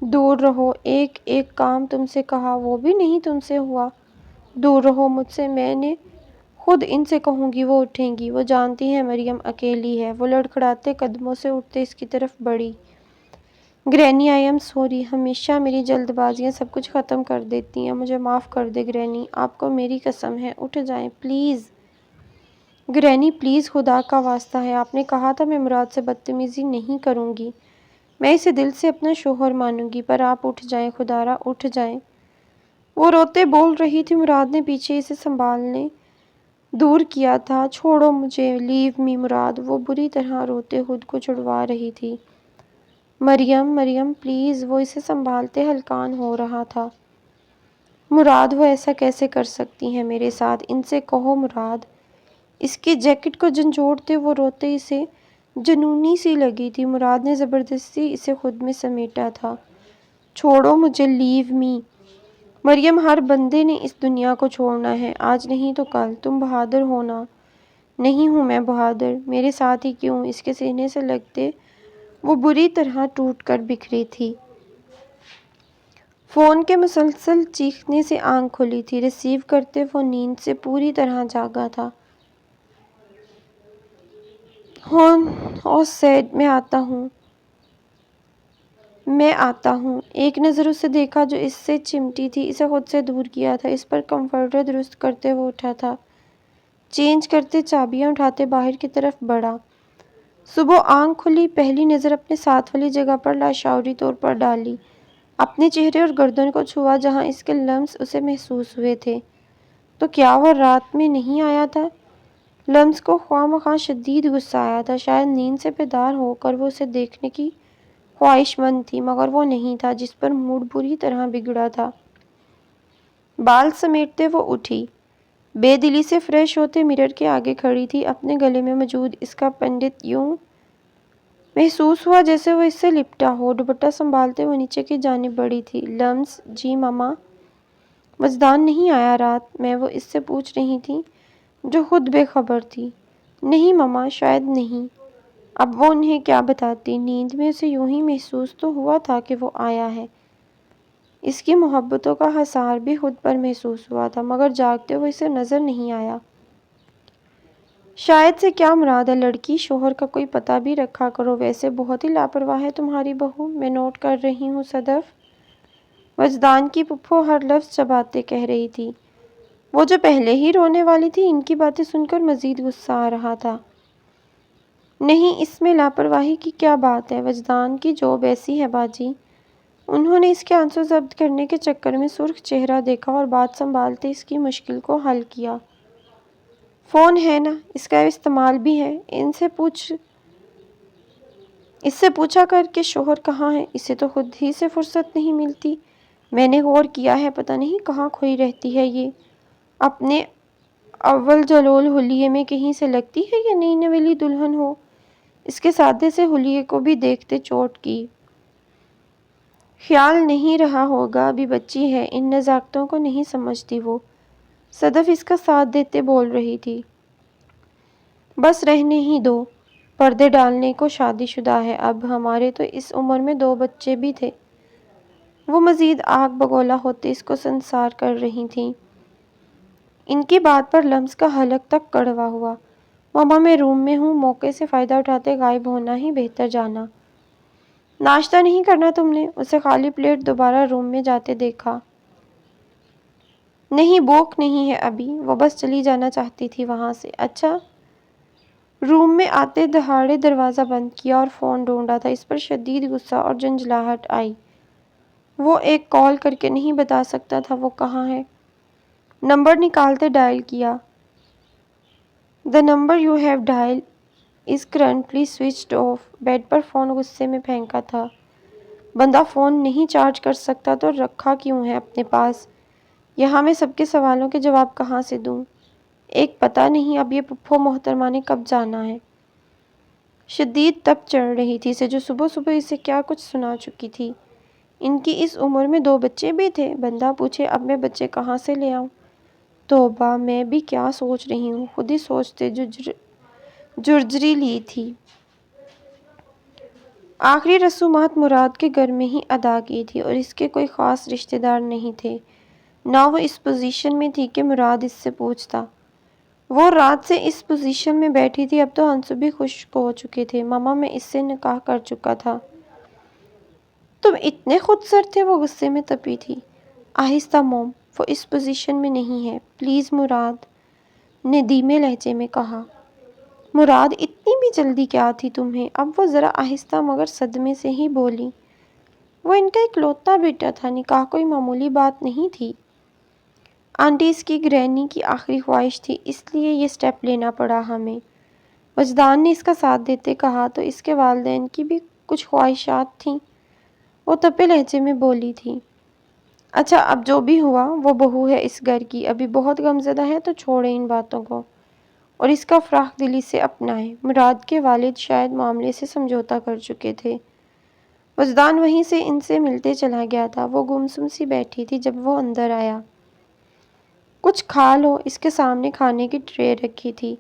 دور رہو، ایک ایک کام تم سے کہا وہ بھی نہیں تم سے ہوا، دور رہو مجھ سے، میں نے خود ان سے کہوں گی وہ اٹھیں گی، وہ جانتی ہے مریم اکیلی ہے۔ وہ لڑکھڑاتے قدموں سے اٹھتے اس کی طرف بڑھی۔ گرینی آئی ایم سوری، ہمیشہ میری جلد بازیاں سب کچھ ختم کر دیتی ہیں، مجھے معاف کر دے گرینی، آپ کو میری قسم ہے، اٹھ جائیں پلیز۔ گرینی پلیز، خدا کا واسطہ ہے، آپ نے کہا تھا میں مراد سے بدتمیزی نہیں کروں گی، میں اسے دل سے اپنا شوہر مانوں گی، پر آپ اٹھ جائیں، خدارا اٹھ جائیں۔ وہ روتے بول رہی تھی۔ مراد نے پیچھے اسے سنبھالنے دور کیا تھا۔ چھوڑو مجھے، لیو می مراد، وہ بری طرح روتے خود کو چھڑوا رہی تھی۔ مریم، مریم پلیز، وہ اسے سنبھالتے ہلکان ہو رہا تھا۔ مراد وہ ایسا کیسے کر سکتی ہیں میرے ساتھ، ان سے کہو مراد۔ اس کی جیکٹ کو جھنجھوڑتے وہ روتے اسے جنونی سی لگی تھی۔ مراد نے زبردستی اسے خود میں سمیٹا تھا۔ چھوڑو مجھے، لیو می۔ مریم، ہر بندے نے اس دنیا کو چھوڑنا ہے، آج نہیں تو کل، تم بہادر ہو نا؟ نہیں ہوں میں بہادر، میرے ساتھ ہی کیوں؟ اس کے سینے سے لگتے وہ بری طرح ٹوٹ کر بکھری تھی۔ فون کے مسلسل چیخنے سے آنکھ کھلی تھی، ریسیو کرتے وہ نیند سے پوری طرح جاگا تھا۔ سیڈ، میں آتا ہوں۔ ایک نظر اسے دیکھا جو اس سے چمٹی تھی، اسے خود سے دور کیا تھا۔ اس پر کمفرٹر درست کرتے وہ اٹھا تھا، چینج کرتے چابیاں اٹھاتے باہر کی طرف بڑھا۔ صبح آنکھ کھلی، پہلی نظر اپنے ساتھ والی جگہ پر لاشعوری طور پر ڈالی، اپنے چہرے اور گردن کو چھوا جہاں اس کے لمس اسے محسوس ہوئے تھے۔ تو کیا وہ رات میں نہیں آیا تھا؟ لمس کو خواہ مخواہ شدید غصہ آیا تھا۔ شاید نیند سے بیدار ہو کر وہ اسے دیکھنے کی خواہش مند تھی، مگر وہ نہیں تھا، جس پر موڈ بری طرح بگڑا تھا۔ بال سمیٹتے وہ اٹھی، بے دلی سے فریش ہوتے مرر کے آگے کھڑی تھی۔ اپنے گلے میں موجود اس کا پنڈت یوں محسوس ہوا جیسے وہ اس سے لپٹا ہو۔ دوپٹہ سنبھالتے وہ نیچے کی جانب بڑھی تھی۔ لمس، جی ماما، وجدان نہیں آیا رات؟ میں وہ اس سے پوچھ رہی تھی جو خود بے خبر تھی۔ نہیں ماما، شاید نہیں۔ اب وہ انہیں کیا بتاتی؟ نیند میں اسے یوں ہی محسوس تو ہوا تھا کہ وہ آیا ہے۔ اس کی محبتوں کا حصار بھی خود پر محسوس ہوا تھا، مگر جاگتے وہ اسے نظر نہیں آیا۔ شاید سے کیا مراد ہے لڑکی، شوہر کا کوئی پتہ بھی رکھا کرو، ویسے بہت ہی لاپرواہ ہے تمہاری بہو، میں نوٹ کر رہی ہوں صدف، وجدان کی پھپھو ہر لفظ چباتے کہہ رہی تھی۔ وہ جو پہلے ہی رونے والی تھی، ان کی باتیں سن کر مزید غصہ آ رہا تھا۔ نہیں، اس میں لاپرواہی کی کیا بات ہے، وجدان کی جوب ایسی ہے باجی۔ انہوں نے اس کے آنسو ضبط کرنے کے چکر میں سرخ چہرہ دیکھا اور بات سنبھالتے اس کی مشکل کو حل کیا۔ فون ہے نا، اس کا استعمال بھی ہے، اس سے پوچھا کر کہ شوہر کہاں ہے، اسے تو خود ہی سے فرصت نہیں ملتی، میں نے غور کیا ہے، پتہ نہیں کہاں کھوئی رہتی ہے یہ، اپنے اول جلول حلیے میں کہیں سے لگتی ہے یا نئی نویلی دلہن ہو؟ اس کے سادے سے حلیے کو بھی دیکھتے چوٹ کی خیال نہیں رہا ہوگا، ابھی بچی ہے، ان نزاکتوں کو نہیں سمجھتی وہ۔ صدف اس کا ساتھ دیتے بول رہی تھی، بس رہنے ہی دو، پردے ڈالنے کو شادی شدہ ہے اب، ہمارے تو اس عمر میں 2 بچے بھی تھے۔ وہ مزید آگ بگولا ہوتے اس کو سنسار کر رہی تھیں۔ ان کی بات پر لمس کا حلق تک کڑوا ہوا۔ ماما میں روم میں ہوں، موقع سے فائدہ اٹھاتے غائب ہونا ہی بہتر جانا۔ ناشتہ نہیں کرنا تم نے؟ اسے خالی پلیٹ دوبارہ روم میں جاتے دیکھا۔ نہیں، بھوک نہیں ہے ابھی، وہ بس چلی جانا چاہتی تھی وہاں سے۔ اچھا۔ روم میں آتے دہاڑے دروازہ بند کیا اور فون ڈھونڈا تھا، اس پر شدید غصہ اور جھنجھلاہٹ آئی۔ وہ ایک کال کر کے نہیں بتا سکتا تھا وہ کہاں ہے۔ نمبر نکالتے ڈائل کیا۔ The number you have dialed is currently switched off۔ Bed پر فون غصے میں پھینکا تھا۔ بندہ فون نہیں چارج کر سکتا تو رکھا کیوں ہے اپنے پاس؟ یہاں میں سب کے سوالوں کے جواب کہاں سے دوں؟ ایک پتہ نہیں اب یہ پپھو محترمہ نے کب جانا ہے۔ شدید تپ چڑھ رہی تھی اسے، جو صبح صبح اسے کیا کچھ سنا چکی تھی۔ ان کی اس عمر میں 2 بچے بھی تھے؟ بندہ پوچھے اب میں بچے کہاں سے لے آؤں؟ توبہ، میں بھی کیا سوچ رہی ہوں، خود ہی سوچتے جرجری لی تھی۔ آخری رسومات مراد کے گھر میں ہی ادا کی تھی اور اس کے کوئی خاص رشتے دار نہیں تھے، نہ وہ اس پوزیشن میں تھی کہ مراد اس سے پوچھتا۔ وہ رات سے اس پوزیشن میں بیٹھی تھی، اب تو آنسو بھی خشک ہو چکے تھے۔ ماما میں اس سے نکاح کر چکا تھا۔ تم اتنے خود سر تھے؟ وہ غصے میں تپی تھی۔ آہستہ موم، وہ اس پوزیشن میں نہیں ہے، پلیز مراد نے دھیمے لہجے میں کہا۔ مراد، اتنی بھی جلدی کیا تھی تمہیں؟ اب وہ ذرا آہستہ مگر صدمے سے ہی بولی۔ وہ ان کا اکلوتا بیٹا تھا، نکاح کوئی معمولی بات نہیں تھی۔ آنٹی اس کی گرینی کی آخری خواہش تھی، اس لیے یہ سٹیپ لینا پڑا ہمیں۔ وجدان نے اس کا ساتھ دیتے کہا، تو اس کے والدین کی بھی کچھ خواہشات تھیں؟ وہ تپے لہجے میں بولی تھی۔ اچھا، اب جو بھی ہوا، وہ بہو ہے اس گھر کی، ابھی بہت غمزدہ ہے تو چھوڑیں ان باتوں کو اور اس کا فراخ دلی سے اپنائیں۔ مراد کے والد شاید معاملے سے سمجھوتا کر چکے تھے۔ وجدان وہیں سے ان سے ملتے چلا گیا تھا۔ وہ گمسم سی بیٹھی تھی جب وہ اندر آیا۔ کچھ کھا لو، اس کے سامنے کھانے کی ٹرے رکھی تھی۔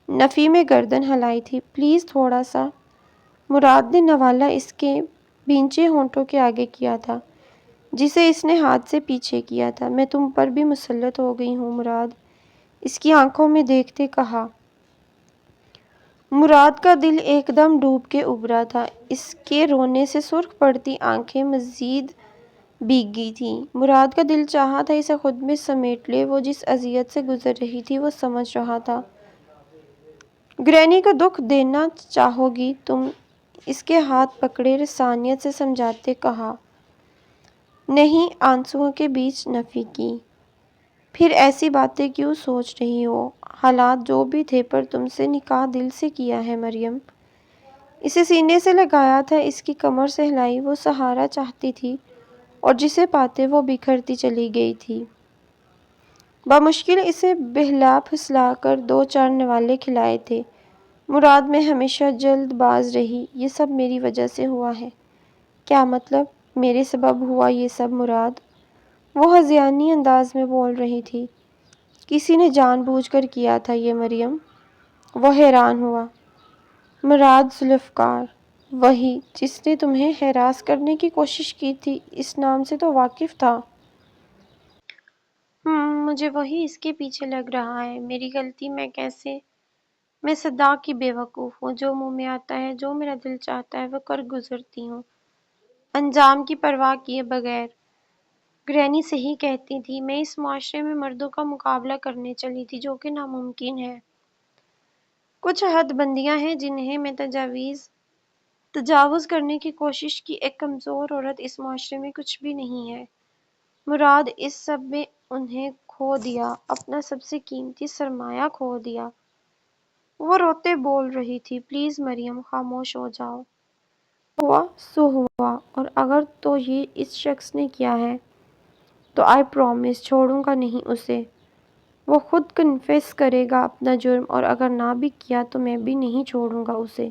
نفی میں گردن ہلائی تھی، پلیز تھوڑا سا۔ مراد نے نوالہ اس کے بھینچے ہونٹوں کے آگے کیا تھا، جسے اس نے ہاتھ سے پیچھے کیا تھا۔ میں تم پر بھی مسلط ہو گئی ہوں مراد، اس کی آنکھوں میں دیکھتے کہا۔ مراد کا دل ایک دم ڈوب کے ابھرا تھا، اس کے رونے سے سرخ پڑتی آنکھیں مزید بھیگ گئی تھیں۔ مراد کا دل چاہا تھا اسے خود میں سمیٹ لے، وہ جس اذیت سے گزر رہی تھی وہ سمجھ رہا تھا۔ گرینی کو دکھ دینا چاہو گی تم؟ اس کے ہاتھ پکڑے رسانیت سے سمجھاتے کہا۔ نہیں، آنسوؤں کے بیچ نفی کی۔ پھر ایسی باتیں کیوں سوچ رہی ہو؟ حالات جو بھی تھے، پر تم سے نکاح دل سے کیا ہے مریم۔ اسے سینے سے لگایا تھا، اس کی کمر سہلائی، وہ سہارا چاہتی تھی اور جسے پاتے وہ بکھرتی چلی گئی تھی۔ بمشکل اسے بہلا پھسلا کر 2-4 نوالے کھلائے تھے۔ مراد، میں ہمیشہ جلد باز رہی، یہ سب میری وجہ سے ہوا ہے۔ کیا مطلب؟ میرے سبب ہوا یہ سب مراد؟ وہ ہذیانی انداز میں بول رہی تھی۔ کسی نے جان بوجھ کر کیا تھا یہ مریم۔ وہ حیران ہوا۔ مراد ذوالفقار، وہی جس نے تمہیں ہراس کرنے کی کوشش کی تھی، اس نام سے تو واقف تھا۔ مجھے وہی اس کے پیچھے لگ رہا ہے۔ میری غلطی، میں صداق کی بے وقوف ہوں، جو منہ میں آتا ہے، جو میرا دل چاہتا ہے وہ کر گزرتی ہوں، انجام کی پرواہ کیے بغیر۔ گرینی صحیح کہتی تھی، میں اس معاشرے میں مردوں کا مقابلہ کرنے چلی تھی، جو کہ ناممکن ہے۔ کچھ حد بندیاں ہیں جنہیں میں تجاوز کرنے کی کوشش کی، ایک کمزور عورت اس معاشرے میں کچھ بھی نہیں ہے۔ مراد، اس سب میں انہیں کھو دیا، اپنا سب سے قیمتی سرمایہ کھو دیا۔ وہ روتے بول رہی تھی، پلیز مریم، خاموش ہو جاؤ۔ ہوا سو ہوا، اور اگر تو یہ اس شخص نے کیا ہے تو آئی پرامس چھوڑوں گا نہیں اسے۔ وہ خود کنفیس کرے گا اپنا جرم، اور اگر نہ بھی کیا تو میں بھی نہیں چھوڑوں گا اسے۔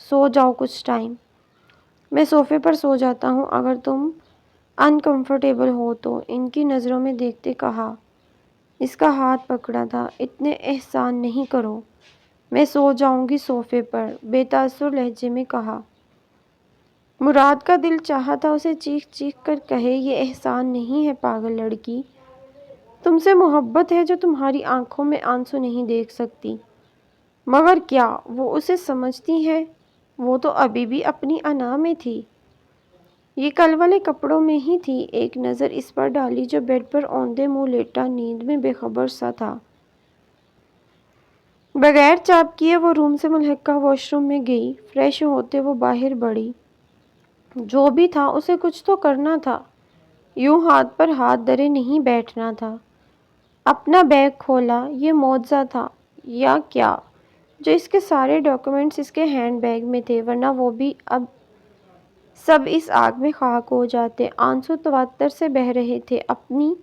سو جاؤ کچھ ٹائم۔ میں صوفے پر سو جاتا ہوں اگر تم انکمفرٹیبل ہو تو، ان کی نظروں میں دیکھتے کہا۔ اس کا ہاتھ پکڑا تھا۔ اتنے احسان نہیں کرو، میں سو جاؤں گی صوفے پر، بے تاثر لہجے میں کہا۔ مراد کا دل چاہا تھا اسے چیخ چیخ کر کہے، یہ احسان نہیں ہے پاگل لڑکی، تم سے محبت ہے جو تمہاری آنکھوں میں آنسو نہیں دیکھ سکتی۔ مگر کیا وہ اسے سمجھتی ہے؟ وہ تو ابھی بھی اپنی انا میں تھی۔ یہ کل والے کپڑوں میں ہی تھی۔ ایک نظر اس پر ڈالی جو بیڈ پر اوندھے منہ لیٹا نیند میں بے خبر سا تھا۔ بغیر چاپ کیے وہ روم سے ملحقہ واش روم میں گئی۔ فریش ہوتے وہ باہر بڑھی۔ جو بھی تھا اسے کچھ تو کرنا تھا، یوں ہاتھ پر ہاتھ دھرے نہیں بیٹھنا تھا۔ اپنا بیگ کھولا۔ یہ معجزہ تھا یا کیا جو اس کے سارے ڈاکیومنٹس اس کے ہینڈ بیگ میں تھے، ورنہ وہ بھی اب سب اس آگ میں خاک ہو جاتے۔ آنسو تواتر سے بہہ رہے تھے۔ اپنی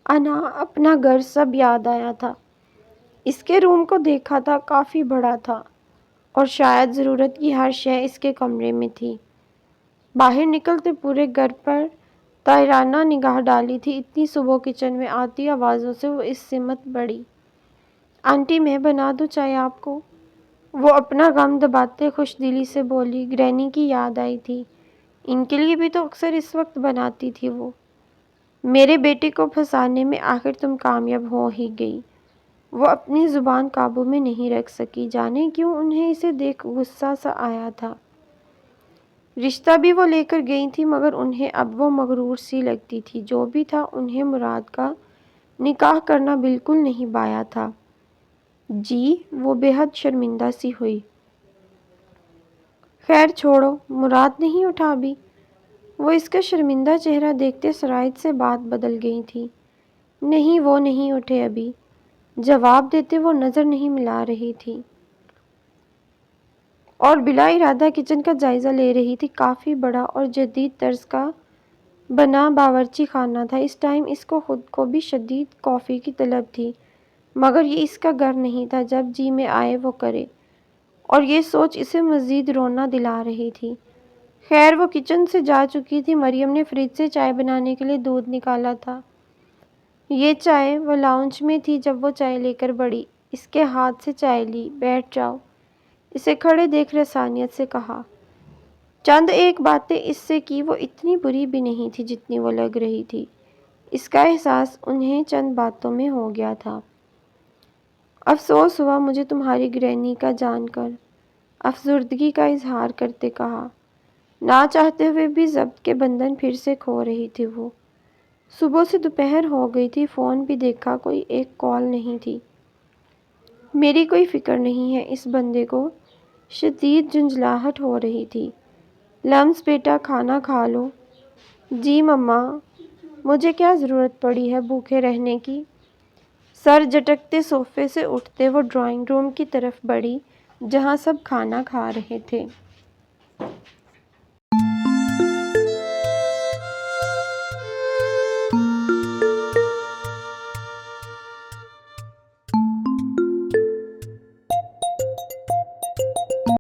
انا، اپنا گھر، سب یاد آیا تھا۔ اس کے روم کو دیکھا تھا، کافی بڑا تھا، اور شاید ضرورت کی ہر شے اس کے کمرے میں تھی۔ باہر نکلتے پورے گھر پر طائرانہ نگاہ ڈالی تھی۔ اتنی صبح کچن میں آتی آوازوں سے وہ اس سمت بڑھی۔ آنٹی میں بنا دوں چائے آپ کو؟ وہ اپنا غم دباتے خوش دلی سے بولی۔ گرینی کی یاد آئی تھی۔ ان کے لیے بھی تو اکثر اس وقت بناتی تھی وہ۔ میرے بیٹے کو پھنسانے میں آخر تم کامیاب ہو ہی گئی۔ وہ اپنی زبان قابو میں نہیں رکھ سکی۔ جانے کیوں انہیں اسے دیکھ غصہ سا آیا تھا۔ رشتہ بھی وہ لے کر گئی تھی، مگر انہیں اب وہ مغرور سی لگتی تھی۔ جو بھی تھا، انہیں مراد کا نکاح کرنا بالکل نہیں بایا تھا۔ جی، وہ بے حد شرمندہ سی ہوئی۔ خیر چھوڑو، مراد نہیں اٹھا ابھی؟ وہ اس کا شرمندہ چہرہ دیکھتے شرائط سے بات بدل گئی تھی۔ نہیں، وہ نہیں اٹھے ابھی۔ جواب دیتے وہ نظر نہیں ملا رہی تھی اور بلا ارادہ کچن کا جائزہ لے رہی تھی۔ کافی بڑا اور جدید طرز کا بنا باورچی خانہ تھا۔ اس ٹائم اس کو خود کو بھی شدید کافی کی طلب تھی، مگر یہ اس کا گھر نہیں تھا، جب جی میں آئے وہ کرے، اور یہ سوچ اسے مزید رونا دلا رہی تھی۔ خیر وہ کچن سے جا چکی تھی۔ مریم نے فریج سے چائے بنانے کے لیے دودھ نکالا تھا۔ یہ چائے، وہ لاؤنج میں تھی جب وہ چائے لے کر بڑھی۔ اس کے ہاتھ سے چائے لی۔ بیٹھ جاؤ، اسے کھڑے دیکھ رسانیت سے کہا۔ چند ایک باتیں اس سے کی، وہ اتنی بری بھی نہیں تھی جتنی وہ لگ رہی تھی۔ اس کا احساس انہیں چند باتوں میں ہو گیا تھا۔ افسوس ہوا مجھے تمہاری گرینی کا جان کر، افسردگی کا اظہار کرتے کہا۔ نہ چاہتے ہوئے بھی ضبط کے بندھن پھر سے کھو رہی تھی وہ۔ صبح سے دوپہر ہو گئی تھی، فون بھی دیکھا، کوئی ایک کال نہیں تھی۔ میری کوئی فکر نہیں ہے، اس بندے کو شدید جھنجھلاہٹ ہو رہی تھی۔ لمس بیٹا، کھانا کھا لو۔ جی مما، مجھے کیا ضرورت پڑی ہے بھوکے رہنے کی؟ سر جھٹکتے صوفے سے اٹھتے وہ ڈرائنگ روم کی طرف بڑھی، جہاں سب کھانا کھا رہے تھے۔